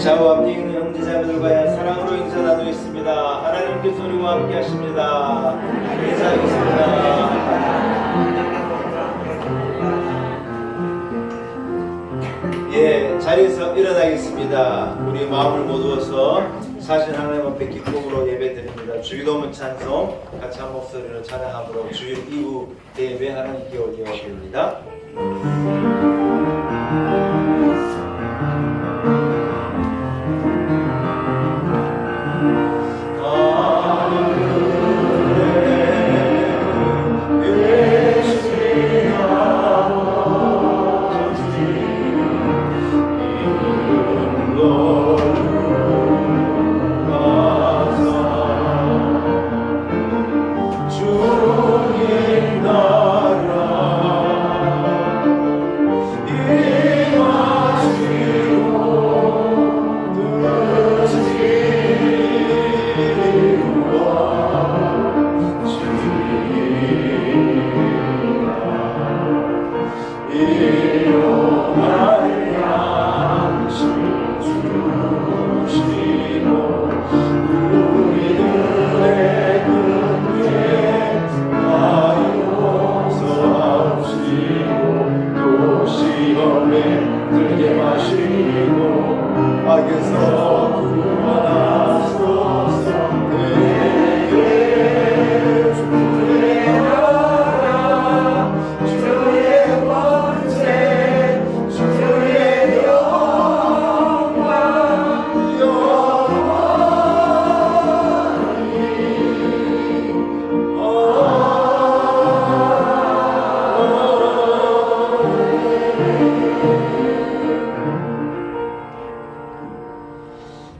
좌우 앞뒤 있는 형제자매들과 사랑으로 인사 나누겠습니다. 하나님께서 우리와 함께 하십니다. 인사하겠습니다. 예, 자리에서 일어나겠습니다. 우리 마음을 모두어서 사신 하나님 앞에 기쁨으로 예배드립니다. 주기도문 찬송 같이 한 목소리로 찬양함으로 주일 이후 예배 하나님께 올려드립니다.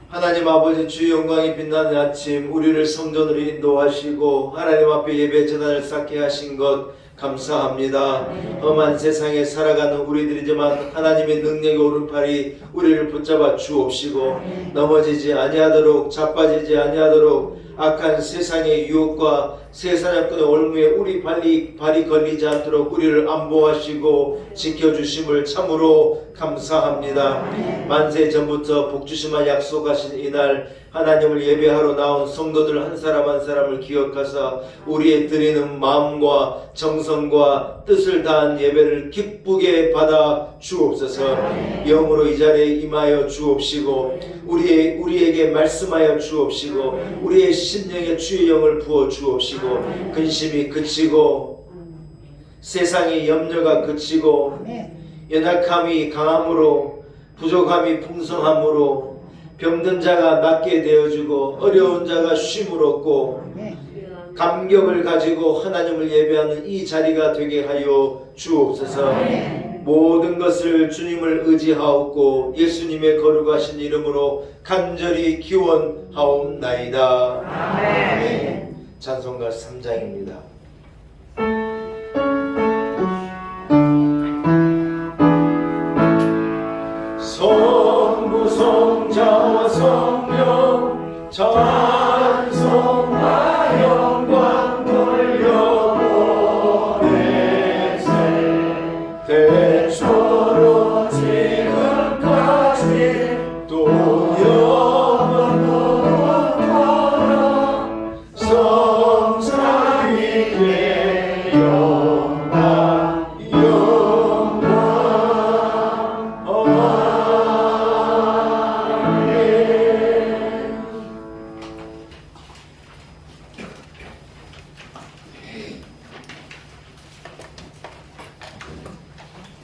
하나님 아버지, 주의 영광이 빛나는 아침 우리를 성전으로 인도하시고 하나님 앞에 예배 제단을 쌓게 하신 것 감사합니다. 험한 세상에 살아가는 우리들이지만 하나님의 능력의 오른팔이 우리를 붙잡아 주옵시고 넘어지지 아니하도록, 자빠지지 아니하도록 악한 세상의 유혹과 세사냥꾼의 올무에 우리 발이 걸리지 않도록 우리를 안보하시고 지켜주심을 참으로 감사합니다. 만세 전부터 복주심만 약속하신 이날 하나님을 예배하러 나온 성도들 한 사람 한 사람을 기억하사 우리의 드리는 마음과 정성과 뜻을 다한 예배를 기쁘게 받아 주옵소서. 영으로 이 자리에 임하여 주옵시고 우리에게 말씀하여 주옵시고 우리의 심령에 주의 영을 부어 주옵시고 근심이 그치고 세상의 염려가 그치고 연약함이 강함으로 부족함이 풍성함으로 병든 자가 낫게 되어주고 어려운 자가 쉼을 얻고 감격을 가지고 하나님을 예배하는 이 자리가 되게 하여 주옵소서. 모든 것을 주님을 의지하옵고 예수님의 거룩하신 이름으로 간절히 기원하옵나이다. 아멘. 찬송가 3장입니다. 성부 성자와 성령 찬송과 영광 돌려보내세 대초로 지금까지 또 영원토록 성삼위께 영광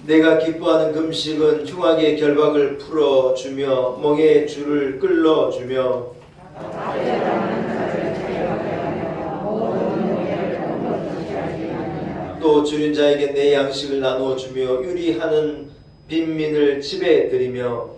내가 기뻐하는 금식은 흉악의 결박을 풀어주며 멍에의 줄을 끌어주며 또 줄인 자에게 내 양식을 나누어주며 유리하는 빈민을 집에 들이며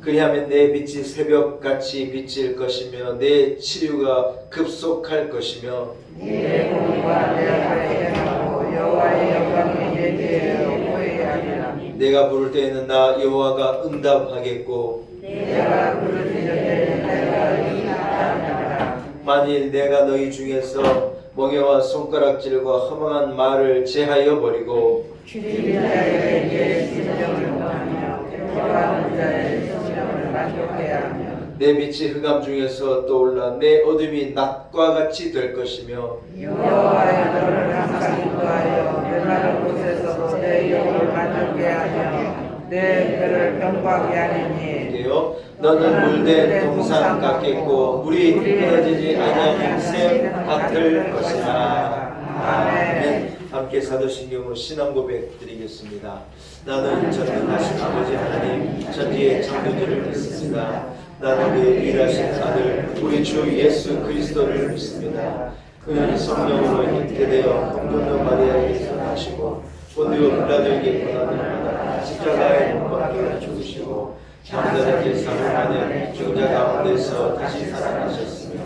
그리하면 내 빛이 새벽같이 비칠 것이며 내 치료가 급속할 것이며 네 공의와 내 하에하고 여호와의 영광이 내게 보이리라. 내가 부를 때에는 나 여호와가 응답하겠고 내가 부를 때에는 내가 응답하리라. 만일 내가 너희 중에서 멍에와 손가락질과 허망한 말을 제하여 버리고 주의 자에게 심령을 원하며 기뻐하는 자의 심령을 만족해야 하며 내 빛이 흑암 중에서 떠올라 내 어둠이 낮과 같이 될 것이며 여호와여 너를 항상 인도하여 멸망한 곳에서도 내 영을 만족해 하며 내 뼈를 병박게 하느니 게요 너는 물된 동산 같겠고 물이 끊어지지 아니하는 샘 같을 것이다. 아멘. 함께 사도신경으로 신앙 고백 드리겠습니다. 나는 전능하신 아버지 하나님 천지의 창조주를 믿습니다. 나는 그 일하신 아들 우리 주 예수 그리스도를 믿습니다. 그는 성령으로 잉태되어 동정녀 마리아에게서 나시고 본디오 빌라도에게 고난을 받아 십자가에 못 박혀 죽으시고 장자에게 사을 받아 죽은 자 가운데서 다시 살아나셨으며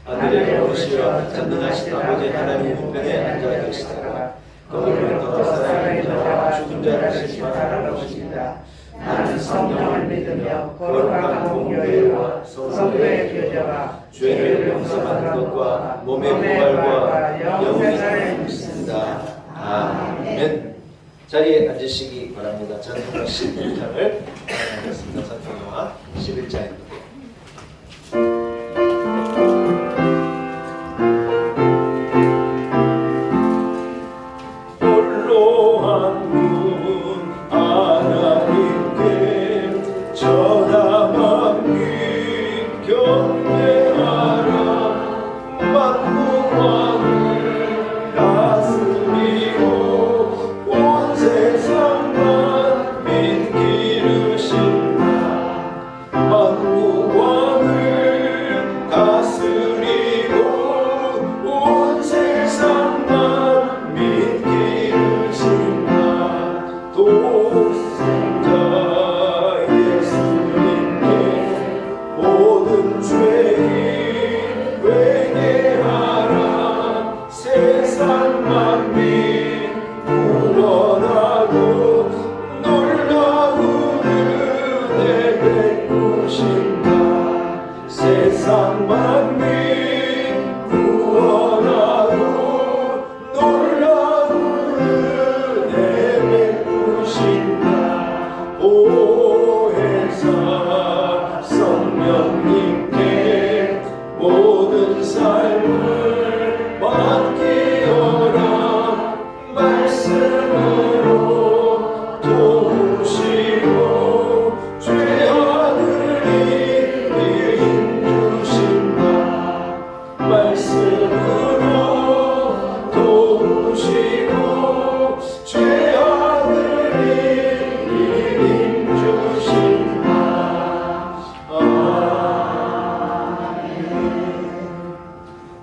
아들의 어르시와 전능하신 아버지 하나님 우편에 앉아 계시다가 거기를 더 살아있는 자와 죽은 자를 심판하러 오십니다. 나는 성령을 믿으며 거룩한 공교회와 성도의 교제와 죄를 용서받는 것과 몸의 부활과 영생을 믿습니다. 아멘. 자리에 앉으시기 바랍니다. 찬송가 11장을 하겠습니다. 찬송가 11장입니다.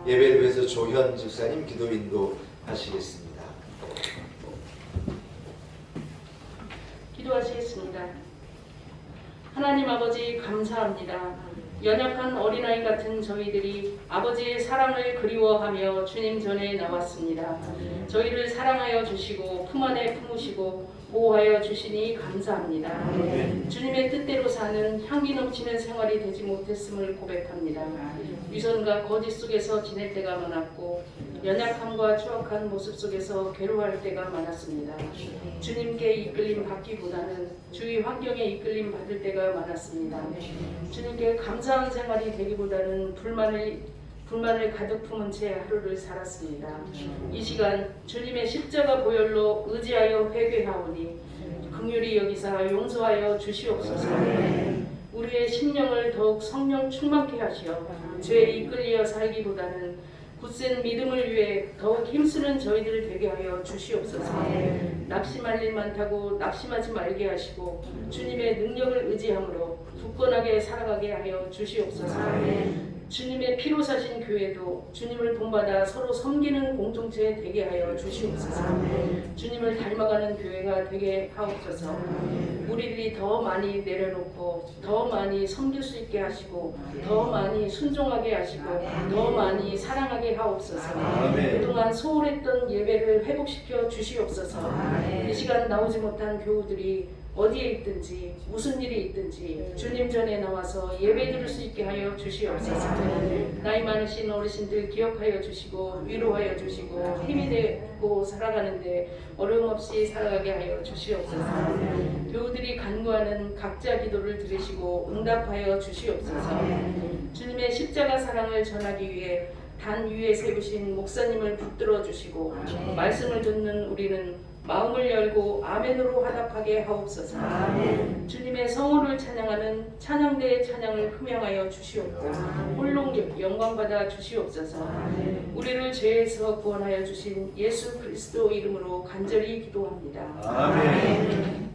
예배를 위해서 조현 집사님 기도 인도하시겠습니다. 기도하시겠습니다. 하나님 아버지 감사합니다. 연약한 어린아이 같은 저희들이 아버지의 사랑을 그리워하며 주님 전에 나왔습니다. 저희를 사랑하여 주시고 품 안에 품으시고 보호하여 주시니 감사합니다. 주님의 뜻대로 사는 향기 넘치는 생활이 되지 못했음을 고백합니다. 위선과 거짓 속에서 지낼 때가 많았고 연약함과 추악한 모습 속에서 괴로워할 때가 많았습니다. 주님께 이끌림 받기보다는 주위 환경에 이끌림 받을 때가 많았습니다. 주님께 감사한 생활이 되기보다는 불만을 가득 품은 채 하루를 살았습니다. 이 시간 주님의 십자가 보혈로 의지하여 회개하오니 긍휼히 여기사 용서하여 주시옵소서. 우리의 심령을 더욱 성령 충만케 하시어 죄에 이끌려 살기보다는 굳센 믿음을 위해 더욱 힘쓰는 저희들 되게 하여 주시옵소서. 낙심할 일 많다고 낙심하지 말게 하시고 주님의 능력을 의지함으로 굳건하게 살아가게 하여 주시옵소서. 주님의 피로 사신 교회도 주님을 본받아 서로 섬기는 공동체 되게 하여 주시옵소서. 주님을 닮아가는 교회가 되게 하옵소서. 우리들이 더 많이 내려놓고 더 많이 섬길 수 있게 하시고 더 많이 순종하게 하시고 더 많이 사랑하게 하옵소서. 그동안 소홀했던 예배를 회복시켜 주시옵소서. 이 시간 나오지 못한 교우들이 어디에 있든지 무슨 일이 있든지 주님 전에 나와서 예배 드릴 수 있게 하여 주시옵소서. 나이 많으신 어르신들 기억하여 주시고 위로하여 주시고 힘이 되고 살아가는데 어려움 없이 살아가게 하여 주시옵소서. 교우들이 간구하는 각자 기도를 들으시고 응답하여 주시옵소서. 주님의 십자가 사랑을 전하기 위해 단 위에 세우신 목사님을 붙들어 주시고 말씀을 듣는 우리는 마음을 열고 아멘으로 화답하게 하옵소서. 주님의 성호를 찬양하는 찬양대의 찬양을 흠양하여 주시옵고 홀로 영광받아 주시옵소서. 우리를 죄에서 구원하여 주신 예수 그리스도 이름으로 간절히 기도합니다. 아멘.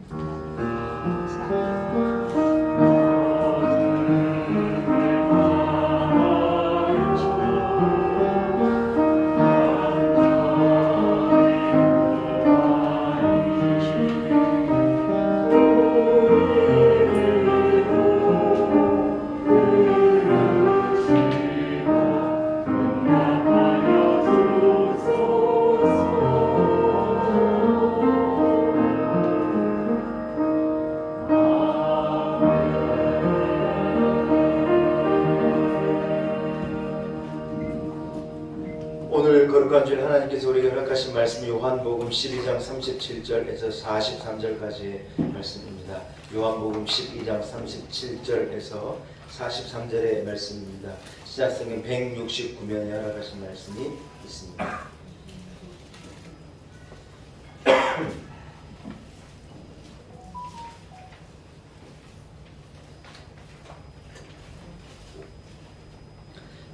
오늘 거룩한 주일 하나님께서 우리에게 허락하신 말씀이 요한복음 12장 37절에서 43절까지의 말씀입니다. 요한복음 12장 37절에서 43절의 말씀입니다. 신약성경 169면에 허락하신 말씀이 있습니다.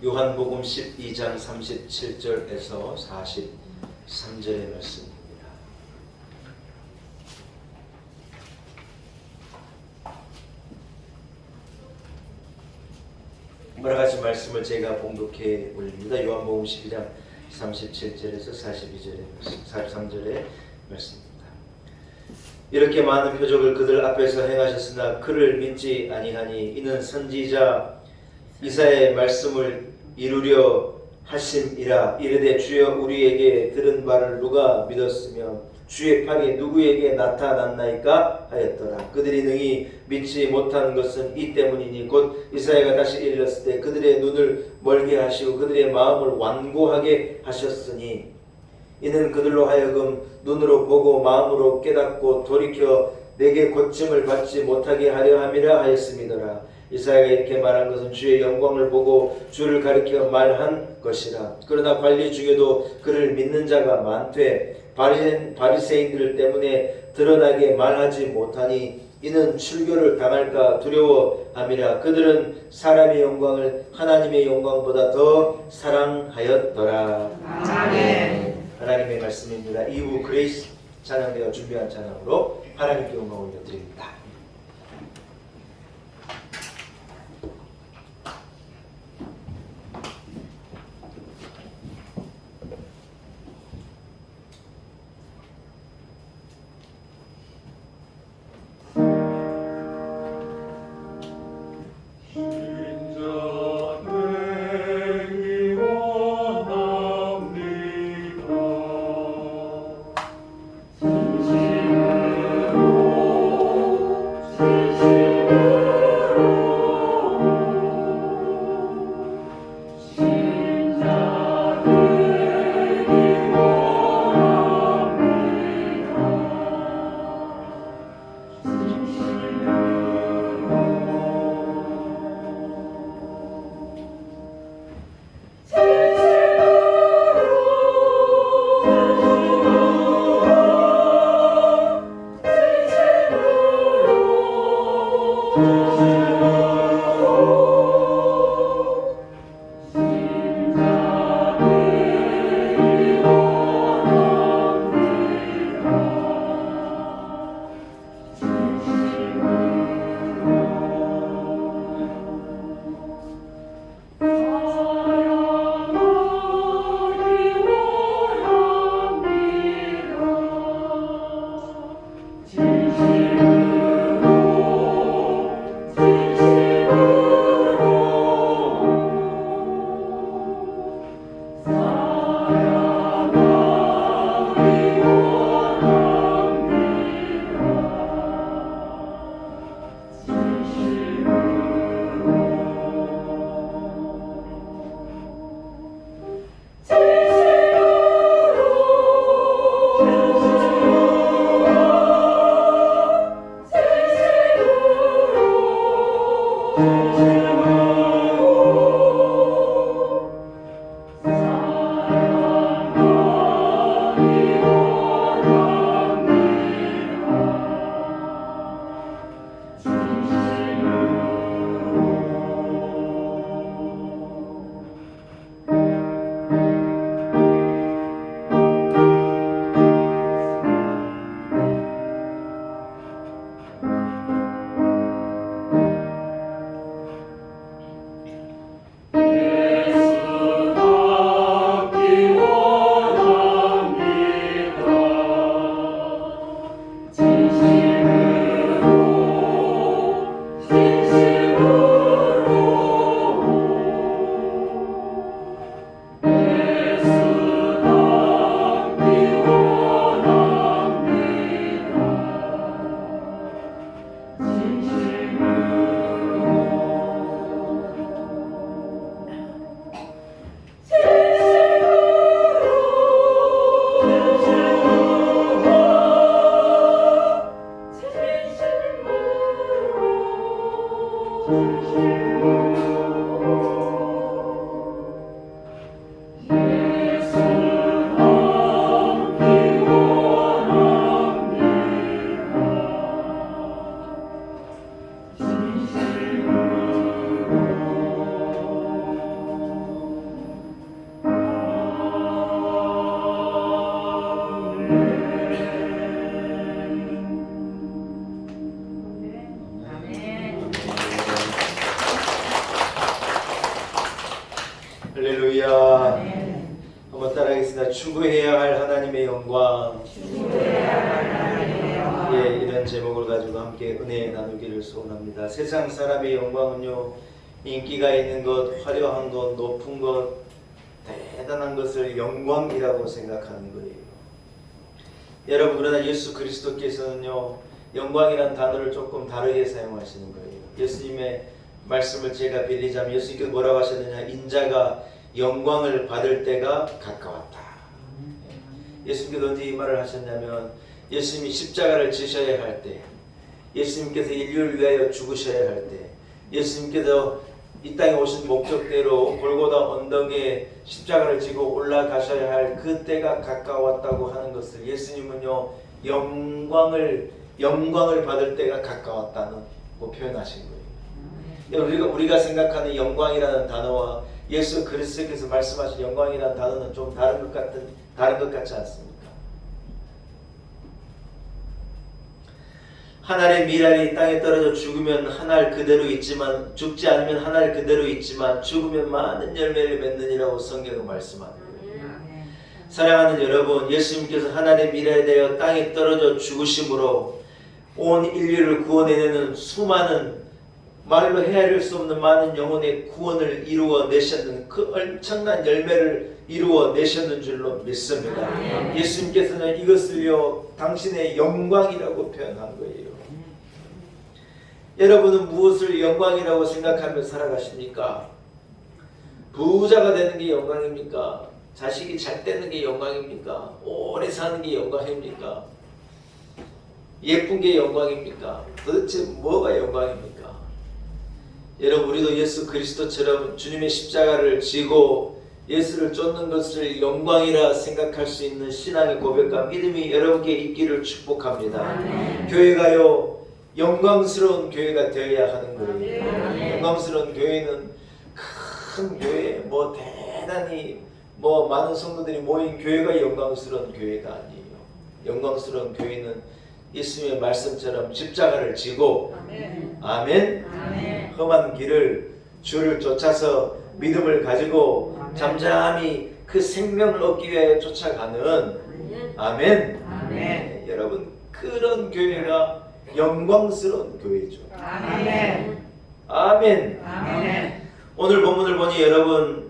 요한복음 12장 37절에서 43절의 말씀입니다. 이와 같이 말씀을 제가 봉독해 올립니다. 요한복음 12장 37절에서 43절의 말씀입니다. 이렇게 많은 표적을 그들 앞에서 행하셨으나 그를 믿지 아니하니 이는 선지자 이사야의 말씀을 이루려 하심이라. 이르되 주여 우리에게 들은 바를 누가 믿었으며 주의 팔이 누구에게 나타났나이까 하였더라. 그들이 능히 믿지 못한 것은 이 때문이니 곧 이사야가 다시 일렀을 때 그들의 눈을 멀게 하시고 그들의 마음을 완고하게 하셨으니 이는 그들로 하여금 눈으로 보고 마음으로 깨닫고 돌이켜 내게 고침을 받지 못하게 하려 함이라 하였음이더라. 이사야가 이렇게 말한 것은 주의 영광을 보고 주를 가리켜 말한 것이라. 그러나 관리 중에도 그를 믿는 자가 많되 바리새인들 때문에 드러나게 말하지 못하니 이는 출교를 당할까 두려워함이라. 그들은 사람의 영광을 하나님의 영광보다 더 사랑하였더라. 아멘. 하나님의 말씀입니다. 이후 그레이스 찬양대가 준비한 찬양으로 하나님께 영광을 올려드립니다. 진심으로 할렐루야. 한번 따라하겠습니다. 추구해야 할 하나님의 영광. 예, 이런 제목을 가지고 함께 은혜 나누기를 소원합니다. 세상 사람의 영광은요, 인기가 있는 것, 화려한 것, 높은 것, 대단한 것을 영광이라고 생각하는 거예요. 여러분, 그러나 예수 그리스도께서는요, 영광이란 단어를 조금 다르게 사용하시는 거예요. 예수님의 말씀을 제가 빌리자면 예수님께서 뭐라고 하셨느냐, 인자가 영광을 받을 때가 가까웠다. 예수님께서 언제 이 말을 하셨냐면, 예수님이 십자가를 지셔야 할 때, 예수님께서 인류를 위하여 죽으셔야 할 때, 예수님께서 이 땅에 오신 목적대로 골고다 언덕에 십자가를 지고 올라가셔야 할 그때가 가까웠다고 하는 것을 예수님은요, 영광을 받을 때가 가까웠다는 표현하신 거예요. 우리가 생각하는 영광이라는 단어와 예수 그리스도께서 말씀하신 영광이라는 단어는 좀 다른 것 같지 않습니까? 한 알의 밀알이 땅에 떨어져 죽으면 한 알 그대로 있지만, 죽지 않으면 한 알 그대로 있지만 죽으면 많은 열매를 맺느니라고 성경은 말씀합니다. 사랑하는 여러분, 예수님께서 한 알의 밀알이 되어 땅에 떨어져 죽으심으로 온 인류를 구원해내는 수많은, 말로 헤아릴 수 없는 많은 영혼의 구원을 이루어내셨는, 그 엄청난 열매를 이루어내셨는 줄로 믿습니다. 예수님께서는 이것을요, 당신의 영광이라고 표현한 거예요. 여러분은 무엇을 영광이라고 생각하며 살아가십니까? 부자가 되는 게 영광입니까? 자식이 잘 되는 게 영광입니까? 오래 사는 게 영광입니까? 예쁜 게 영광입니까? 도대체 뭐가 영광입니까? 여러분, 우리도 예수 그리스도처럼 주님의 십자가를 지고 예수를 쫓는 것을 영광이라 생각할 수 있는 신앙의 고백과 믿음이 여러분께 있기를 축복합니다. 교회가요, 영광스러운 교회가 되어야 하는 거예요. 영광스러운 교회는 큰 교회, 대단히 많은 성도들이 모인 교회가 영광스러운 교회가 아니에요. 영광스러운 교회는 예수님의 말씀처럼 십자가를 지고, 아멘. 험한 길을 주를 쫓아서 믿음을 가지고 잠잠히 그 생명을 얻기 위해 쫓아가는, 아멘. 네, 여러분, 그런 교회가 영광스러운 교회죠. 아멘. 오늘 본문을 보니 여러분,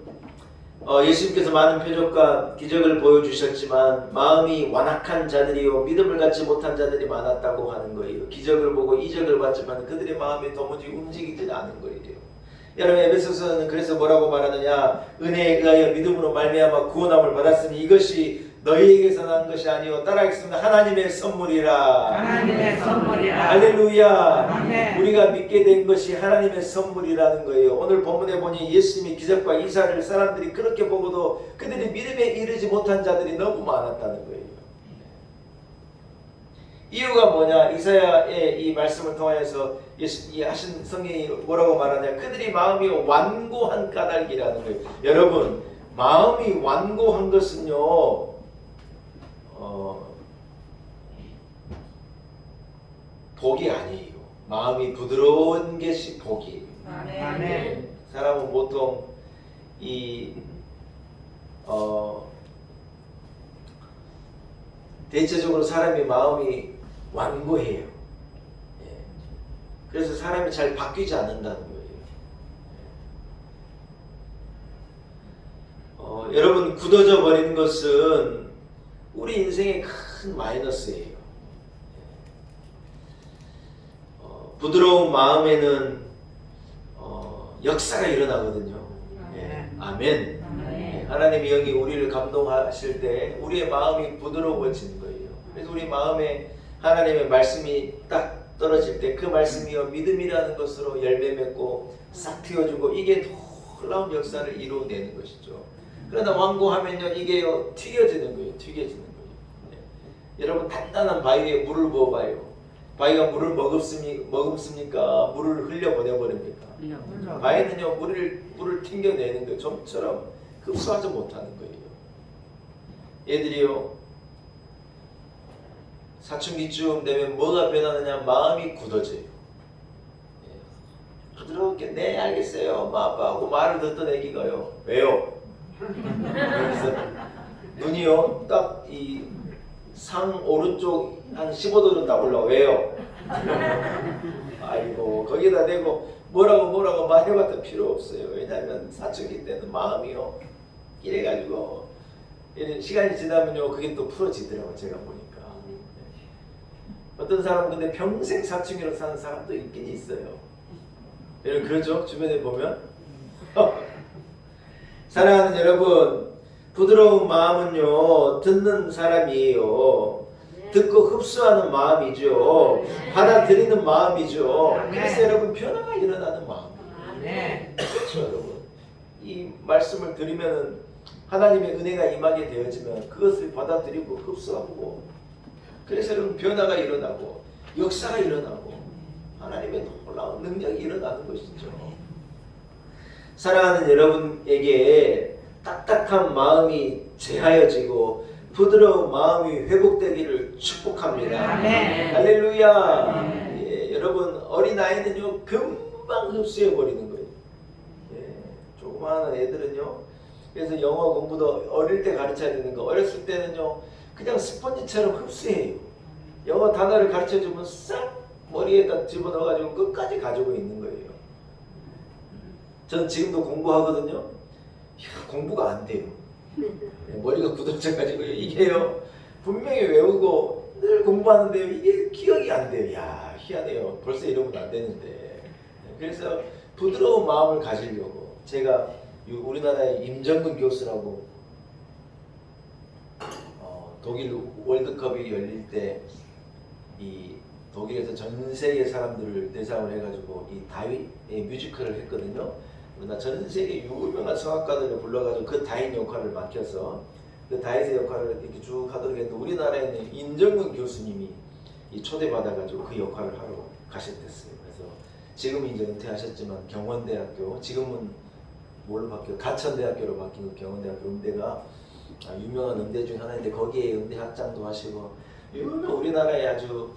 예수님께서 많은 표적과 기적을 보여주셨지만 마음이 완악한 자들이요, 믿음을 갖지 못한 자들이 많았다고 하는 거예요. 기적을 보고 이적을 봤지만 그들의 마음이 도무지 움직이지 않은 거예요. 여러분, 에베소서는 그래서 뭐라고 말하느냐, 은혜에 의하여 믿음으로 말미암아 구원함을 받았으니 이것이 너희에게서 난 것이 아니요, 따라하겠습니다. 하나님의 선물이라. 할렐루야. 아멘. 우리가 믿게 된 것이 하나님의 선물이라는 거예요. 오늘 본문에 보니 예수님의 기적과 이사를 사람들이 그렇게 보고도 그들이 믿음에 이르지 못한 자들이 너무 많았다는 거예요. 이유가 뭐냐? 이사야의 이 말씀을 통하여서 예수님이 하신 성경이 뭐라고 말하냐? 그들이 마음이 완고한 까닭이라는 거예요. 여러분, 마음이 완고한 것은요, 복이 아니에요. 마음이 부드러운 것이 복이에요. 아멘. 사람은 보통 대체적으로 사람의 마음이 완고해요. 그래서 사람이 잘 바뀌지 않는다는 거예요. 여러분, 굳어져 버리는 것은 우리 인생의 큰 마이너스예요. 부드러운 마음에는 역사가 일어나거든요. 아멘. 하나님의 영이 우리를 감동하실 때 우리의 마음이 부드러워지는 거예요. 그래서 우리 마음에 하나님의 말씀이 딱 떨어질 때 그 말씀이요, 믿음이라는 것으로 열매 맺고 싹 틔워주고, 이게 놀라운 역사를 이루어내는 것이죠. 그러나 완고하면요, 이게요, 튀겨지는 거예요. 여러분, 단단한 바위에 물을 부어봐요. 바위가 물을 머금습니까? 물을 흘려보내버립니까? 바위는요, 물을 튕겨내는 거예요. 좀처럼 흡수하지 못하는 거예요. 얘들이요, 사춘기쯤 되면 뭐가 변하느냐? 마음이 굳어져요. 부드럽게 네 알겠어요 엄마 아빠 하고 말을 듣던 애기가요, 왜요? 마음이요 딱 이 상 오른쪽 한 15도로 딱 올라와. 왜요? 아이고 거기다 대고 뭐라고 말해봐도 필요 없어요. 왜냐하면 사춘기 때는 마음이요 이래가지고 시간이 지나면요 그게 또 풀어지더라고요. 제가 보니까 어떤 사람은 근데 평생 사춘기로 사는 사람도 있긴 있어요. 여러분 그렇죠? 주변에 보면 사랑하는 여러분, 부드러운 마음은요 듣는 사람이에요. 듣고 흡수하는 마음이죠. 받아들이는 마음이죠. 그래서 여러분 변화가 일어나는 마음이에요. 그렇죠 여러분. 이 말씀을 들으면은 하나님의 은혜가 임하게 되어지면 그것을 받아들이고 흡수하고, 그래서 여러분 변화가 일어나고 역사가 일어나고 하나님의 놀라운 능력이 일어나는 것이죠. 사랑하는 여러분에게 딱딱한 마음이 제하여지고 부드러운 마음이 회복되기를 축복합니다. 아멘. 할렐루야. 예, 여러분 어린아이는요 금방 흡수해버리는 거예요. 예, 조그마한 애들은요, 그래서 영어 공부도 어릴 때 가르쳐야 되는 거, 어렸을 때는요 그냥 스펀지처럼 흡수해요. 영어 단어를 가르쳐주면 싹 머리에다 집어넣어가지고 끝까지 가지고 있는 거예요. 전 지금도 공부하거든요. 이야, 공부가 안 돼요. 머리가 굳어져가지고 이게요 분명히 외우고 늘 공부하는데요 이게 기억이 안 돼요. 야 희한해요. 벌써 이러면 안 되는데. 그래서 부드러운 마음을 가지려고 제가 우리나라의 임정근 교수라고 독일 월드컵이 열릴 때 이 독일에서 전 세계 사람들을 대상으로 해가지고 이 다윗의 뮤지컬을 했거든요. 나 전 세계 유명한 성악가들을 불러가지고 그 다윗 역할을 맡겨서 그 다윗의 역할을 이렇게 쭉 하도록 했는데, 우리나라에는 임정근 교수님이 이 초대받아가지고 그 역할을 하러 가셨댔어요. 그래서 지금은 이제 은퇴하셨지만 경원대학교, 지금은 뭘로 바뀌어? 가천대학교로 바뀐 경원대학교 음대가 유명한 음대 중 하나인데 거기에 음대 학장도 하시고 우리나라의 아주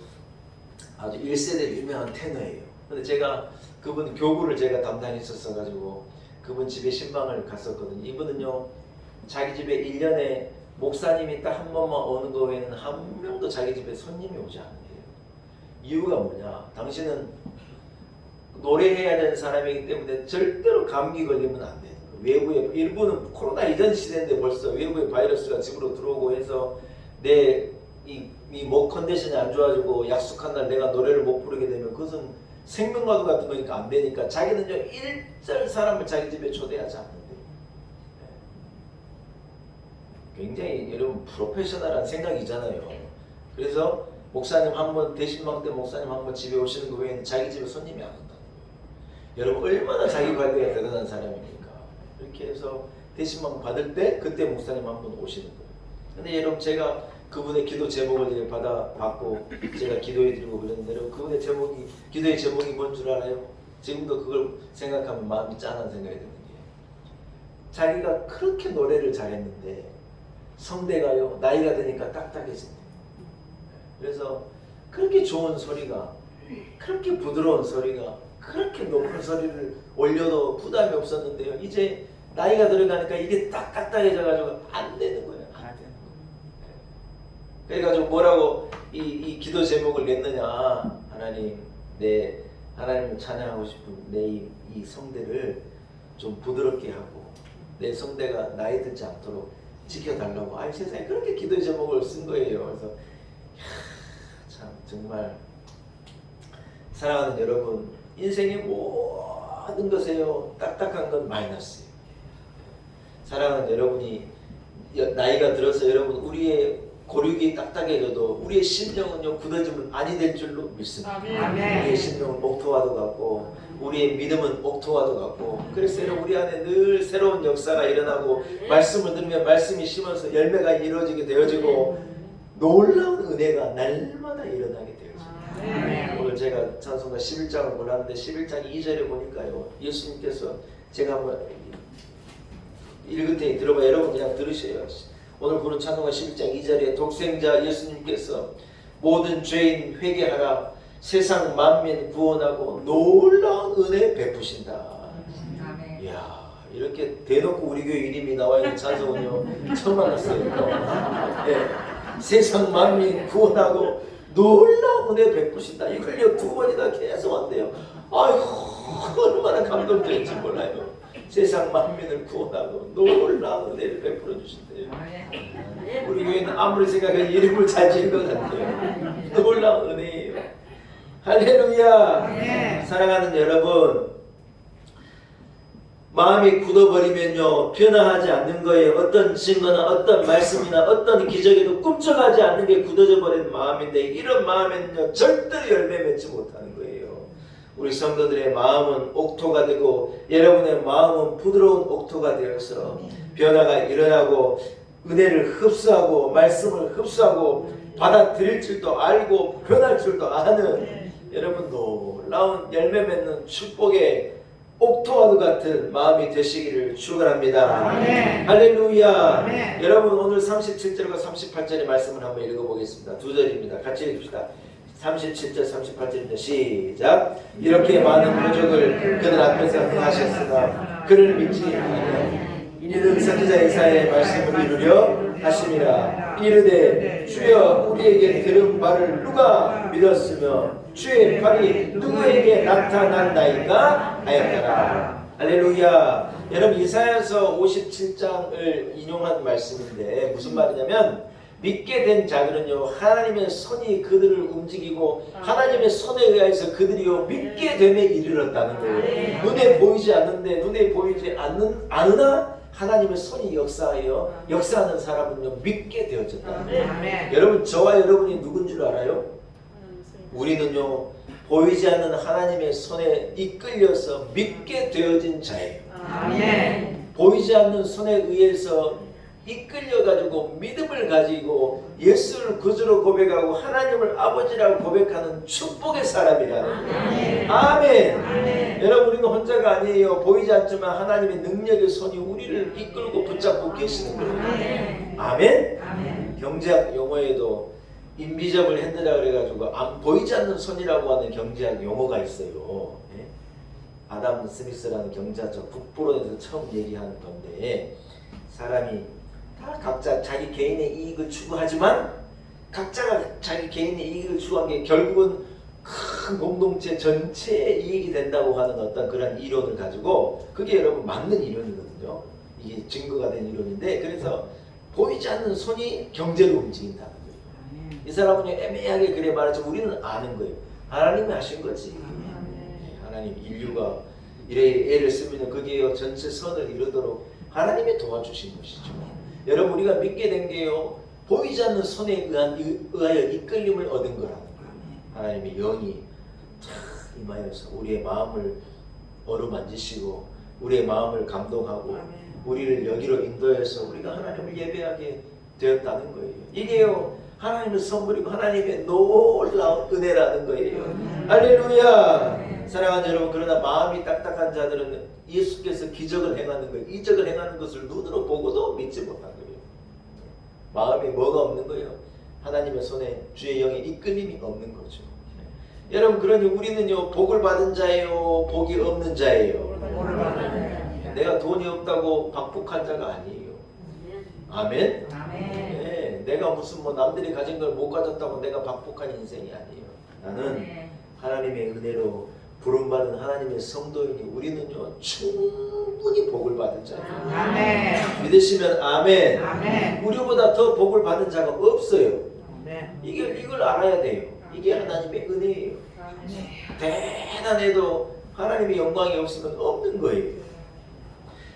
1세대 유명한 테너예요. 근데 제가 그분 교구를 제가 담당했었어 가지고 그분 집에 신방을 갔었거든요. 이분은요 자기 집에 1년에 목사님이 딱 한 번만 오는 거 외에는 한 명도 자기 집에 손님이 오지 않는데요. 이유가 뭐냐? 당신은 노래해야 되는 사람이기 때문에 절대로 감기 걸리면 안 돼요. 외부에, 일부는 코로나 이전 시대인데 벌써 외부의 바이러스가 집으로 들어오고 해서 내 이 목 컨디션이 안 좋아지고 약속한 날 내가 노래를 못 부르게 되면 그것은 생명과도 같은 거니까 안 되니까 자기는요 일절 사람을 자기 집에 초대하지 않는데, 굉장히 여러분 프로페셔널한 생각이잖아요. 그래서 목사님 한번 대신방 때 목사님 한번 집에 오시는 거 외에는 자기 집에 손님이 안 온다는 거예요. 여러분 얼마나 자기 관리가 대단한 사람입니까? 이렇게 해서 대신방 받을 때 그때 목사님 한번 오시는 거예요. 근데 여러분 제가 그분의 기도 제목을 받고 제가 기도해드리고 그랬는데, 여러분 그분의 기도의 제목이 뭔 줄 알아요? 지금도 그걸 생각하면 마음이 짠한 생각이 드는 게, 자기가 그렇게 노래를 잘했는데 성대가요 나이가 드니까 딱딱해진대요. 그래서 그렇게 좋은 소리가, 그렇게 부드러운 소리가, 그렇게 높은 소리를 올려도 부담이 없었는데요 이제 나이가 들어가니까 이게 딱 딱딱해져가지고 안 되는 거예요. 안 되는 거예요. 그래가지고 뭐라고 이 기도 제목을 냈느냐? 하나님, 내 하나님을 찬양하고 싶은 내 이 성대를 좀 부드럽게 하고 내 성대가 나이 들지 않도록 지켜달라고. 아이 세상에 그렇게 기도의 제목을 쓴 거예요. 그래서 참 정말 사랑하는 여러분, 인생의 모든 것에요 딱딱한 건 마이너스예요. 사랑하는 여러분이 나이가 들어서 여러분 우리의 고륙이 딱딱해져도 우리의 심령은요 굳어지면 아니 될 줄로 믿습니다. 아멘. 우리의 심령은 옥토와도 같고 우리의 믿음은 옥토와도 같고, 그래서 여러분 우리 안에 늘 새로운 역사가 일어나고 말씀을 들으면 말씀이 심어서 열매가 이루어지게 되어지고 놀라운 은혜가 날마다 일어나게 되어집니다. 오늘 제가 찬송가 11장을 골랐는데 11장 2절에 보니까요 예수님께서, 제가 한번 읽을 테니 들어봐. 여러분 그냥 들으셔요. 오늘 부른 찬송가 11장 2절에 독생자 예수님께서 모든 죄인 회개하라, 세상 만민 구원하고 놀라운 은혜 베푸신다. 아멘. 이야 이렇게 대놓고 우리 교회 이름이 나와 있는 찬송은요 처음 알았어요. 예, 세상 만민 구원하고 놀라운 은혜 베푸신다. 이걸요 2번이나 계속 한대요. 아이고 얼마나 감동적인지 몰라요. 세상 만민을 구원하고 놀라운 은혜를 베풀어 주신대요. 우리 교회는 아무리 생각해도 이름을 잘 지은 것 같아요. 놀라운 은혜예요. 할렐루야. 사랑하는 여러분, 마음이 굳어버리면요 변화하지 않는 거예요. 어떤 증거나 어떤 말씀이나 어떤 기적에도 꿈쩍하지 않는 게 굳어져 버린 마음인데, 이런 마음에는요 절대로 열매 맺지 못하는 거예요. 우리 성도들의 마음은 옥토가 되고 여러분의 마음은 부드러운 옥토가 되어서 변화가 일어나고 은혜를 흡수하고 말씀을 흡수하고 받아들일 줄도 알고 변할 줄도 아는 여러분 놀라운 열매 맺는 축복의 옥토와도 같은 마음이 되시기를 축원합니다. 할렐루야. 여러분 오늘 37절과 38절의 말씀을 한번 읽어보겠습니다. 2절입니다. 같이 읽읍시다. 37절 38절입니다. 시작. 이렇게 많은 표적을 그들 앞에서 행하셨으나 그를 믿지 아니하니 이는 선지자 이사야의 말씀을 이루려 하심이라. 이르되 주여 우리에게 들은 바를 누가 믿었으며 주의 팔이 누구에게 나타났나이까 하였더라. 할렐루야. 여러분 이사야서 57장을 인용한 말씀인데 무슨 말이냐면, 믿게 된 자들은요 하나님의 손이 그들을 움직이고 하나님의 손에 의해서 그들이요 믿게 됨에 이르렀다는 거예요. 눈에 보이지 않는데, 눈에 보이지 않으나 하나님의 손이 역사하여 역사하는 사람은요 믿게 되어졌다는 거예요. 여러분 저와 여러분이 누군 줄 알아요? 우리는요 보이지 않는 하나님의 손에 이끌려서 믿게 되어진 자예요. 보이지 않는 손에 의해서 이끌려가지고 믿음을 가지고 예수를 구주로 고백하고 하나님을 아버지라고 고백하는 축복의 사람이라는 아멘. 여러분 우리는 혼자가 아니에요. 보이지 않지만 하나님의 능력의 손이 우리를 이끌고 붙잡고 계시는 거예요. 아멘. 경제학 용어에도 인비저블 핸드라 그래가지고 안 보이지 않는 손이라고 하는 경제학 용어가 있어요. 아담 스미스라는 경제학자 북부론에서 처음 얘기하는 건데, 사람이 다 각자 자기 개인의 이익을 추구하지만 각자가 자기 개인의 이익을 추구한 게 결국은 큰 공동체 전체의 이익이 된다고 하는 어떤 그런 이론을 가지고, 그게 여러분 맞는 이론이거든요. 이게 증거가 된 이론인데, 그래서 보이지 않는 손이 경제를 움직인다는 거예요. 이 사람은 애매하게 그래 말하지만 우리는 아는 거예요. 하나님이 하신 거지. 하나님 인류가 이래 애를 쓰면 그게 전체 선을 이루도록 하나님이 도와주신 것이죠. 여러분 우리가 믿게 된 게요 보이지 않는 손에 의하여 이끌림을 얻은 거라는 거예요. 하나님의 영이 탁 임하여서 우리의 마음을 어루만지시고 우리의 마음을 감동하고 우리를 여기로 인도해서 우리가 하나님을 예배하게 되었다는 거예요. 이게요 하나님의 선물이고 하나님의 놀라운 은혜라는 거예요. 할렐루야. 사랑하는 여러분, 그러나 마음이 딱딱한 자들은 예수께서 기적을 행하는 거예요. 이적을 행하는 것을 눈으로 보고도 믿지 못한 거예요. 마음에 뭐가 없는 거예요? 하나님의 손에 주의 영의 이끌림이 없는 거죠. 여러분 그러니 우리는요 복을 받은 자예요, 복이 없는 자예요? 내가 돈이 없다고 박복한 자가 아니에요. 아멘? 네, 내가 무슨 뭐 남들이 가진 걸 못 가졌다고 내가 박복한 인생이 아니에요. 나는 하나님의 은혜로 부름받은 하나님의 성도이니 우리는요 충분히 복을 받은 자예요. 아멘. 믿으시면 아멘. 아멘. 우리보다 더 복을 받은 자가 없어요. 아멘. 이걸 알아야 돼요. 이게 하나님의 은혜예요. 대단해도 하나님의 영광이 없으면 없는 거예요.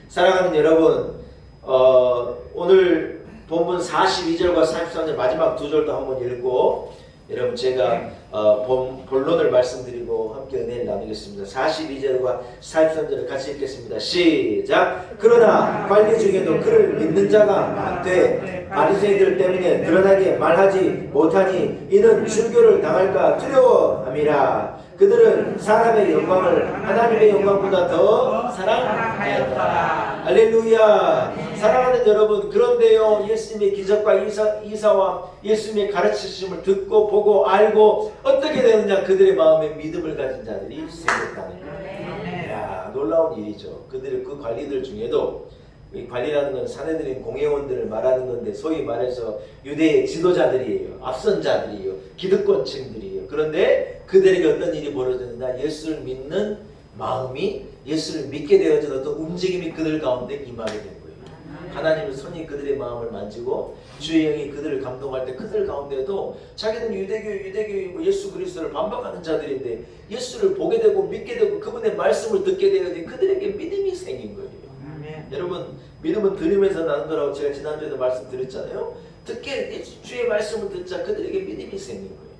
사랑하는 여러분, 오늘 본문 42절과 43절 마지막 두 절도 한번 읽고 여러분 제가 본론을 말씀드리고 함께 은혜를 나누겠습니다. 42절과 43절을 같이 읽겠습니다. 시작. 그러나 관리 중에도 그를 믿는 자가 많되 바리새인들 때문에 드러나게 말하지 못하니 이는 출교를 당할까 두려워함이라. 그들은 사람의 영광을 하나님의 영광보다 더 사랑하였다. 할렐루야. 사랑하는 여러분, 그런데요 예수님의 기적과 이사와 예수님의 가르치심을 듣고 보고 알고 어떻게 되느냐, 그들의 마음에 믿음을 가진 자들이 생겼다는 거예요. 야, 놀라운 일이죠. 그들의 그 관리들 중에도 이 관리라는 건 사내들인 공회원들을 말하는 건데 소위 말해서 유대의 지도자들이에요. 앞선 자들이에요. 기득권층들이에요. 그런데 그들에게 어떤 일이 벌어졌느냐? 예수를 믿는 마음이 예수를 믿게 되어진 어떤 움직임이 그들 가운데 임하게 된 거예요. 하나님의 손이 그들의 마음을 만지고 주의 영이 그들을 감동할 때 그들 가운데도 자기는 유대교 예수 그리스도를 반박하는 자들인데 예수를 보게 되고 믿게 되고 그분의 말씀을 듣게 되어진 그들에게 믿음이 생긴 거예요. 여러분 믿음은 들으면서 나는 거라고 제가 지난주에도 말씀드렸잖아요. 듣게 주의 말씀을 듣자 그들에게 믿음이 생긴 거예요.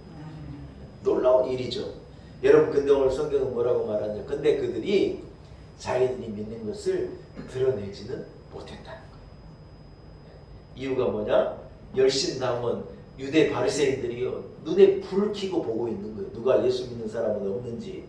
놀라운 일이죠. 여러분 근데 오늘 성경은 뭐라고 말하냐? 근데 그들이 자기들이 믿는 것을 드러내지는 못했다는 거예요. 이유가 뭐냐? 열심당원 유대 바리새인들이요 눈에 불을 켜고 보고 있는 거예요. 누가 예수 믿는 사람은 없는지,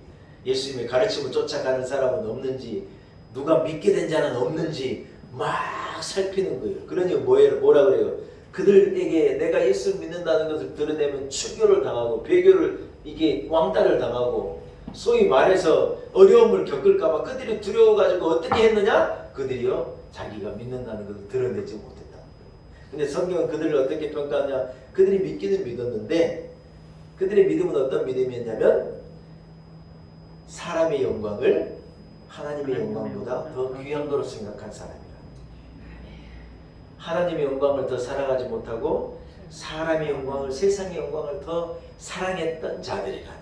예수님의 가르침을 쫓아가는 사람은 없는지, 누가 믿게 된 자는 없는지 막 살피는 거예요. 그러니 뭐라 그래요? 그들에게 내가 예수를 믿는다는 것을 드러내면 추교를 당하고 배교를 이게 왕따를 당하고 소위 말해서 어려움을 겪을까봐 그들이 두려워가지고 어떻게 했느냐? 그들이요 자기가 믿는다는 것을 드러내지 못했다. 근데 성경은 그들을 어떻게 평가하냐? 그들이 믿기는 믿었는데 그들의 믿음은 어떤 믿음이었냐면 사람의 영광을 하나님의 영광보다 더 귀한 거로 생각한 사람이라. 하나님의 영광을 더 사랑하지 못하고 사람의 영광을, 세상의 영광을 더 사랑했던 자들이라는 거예요.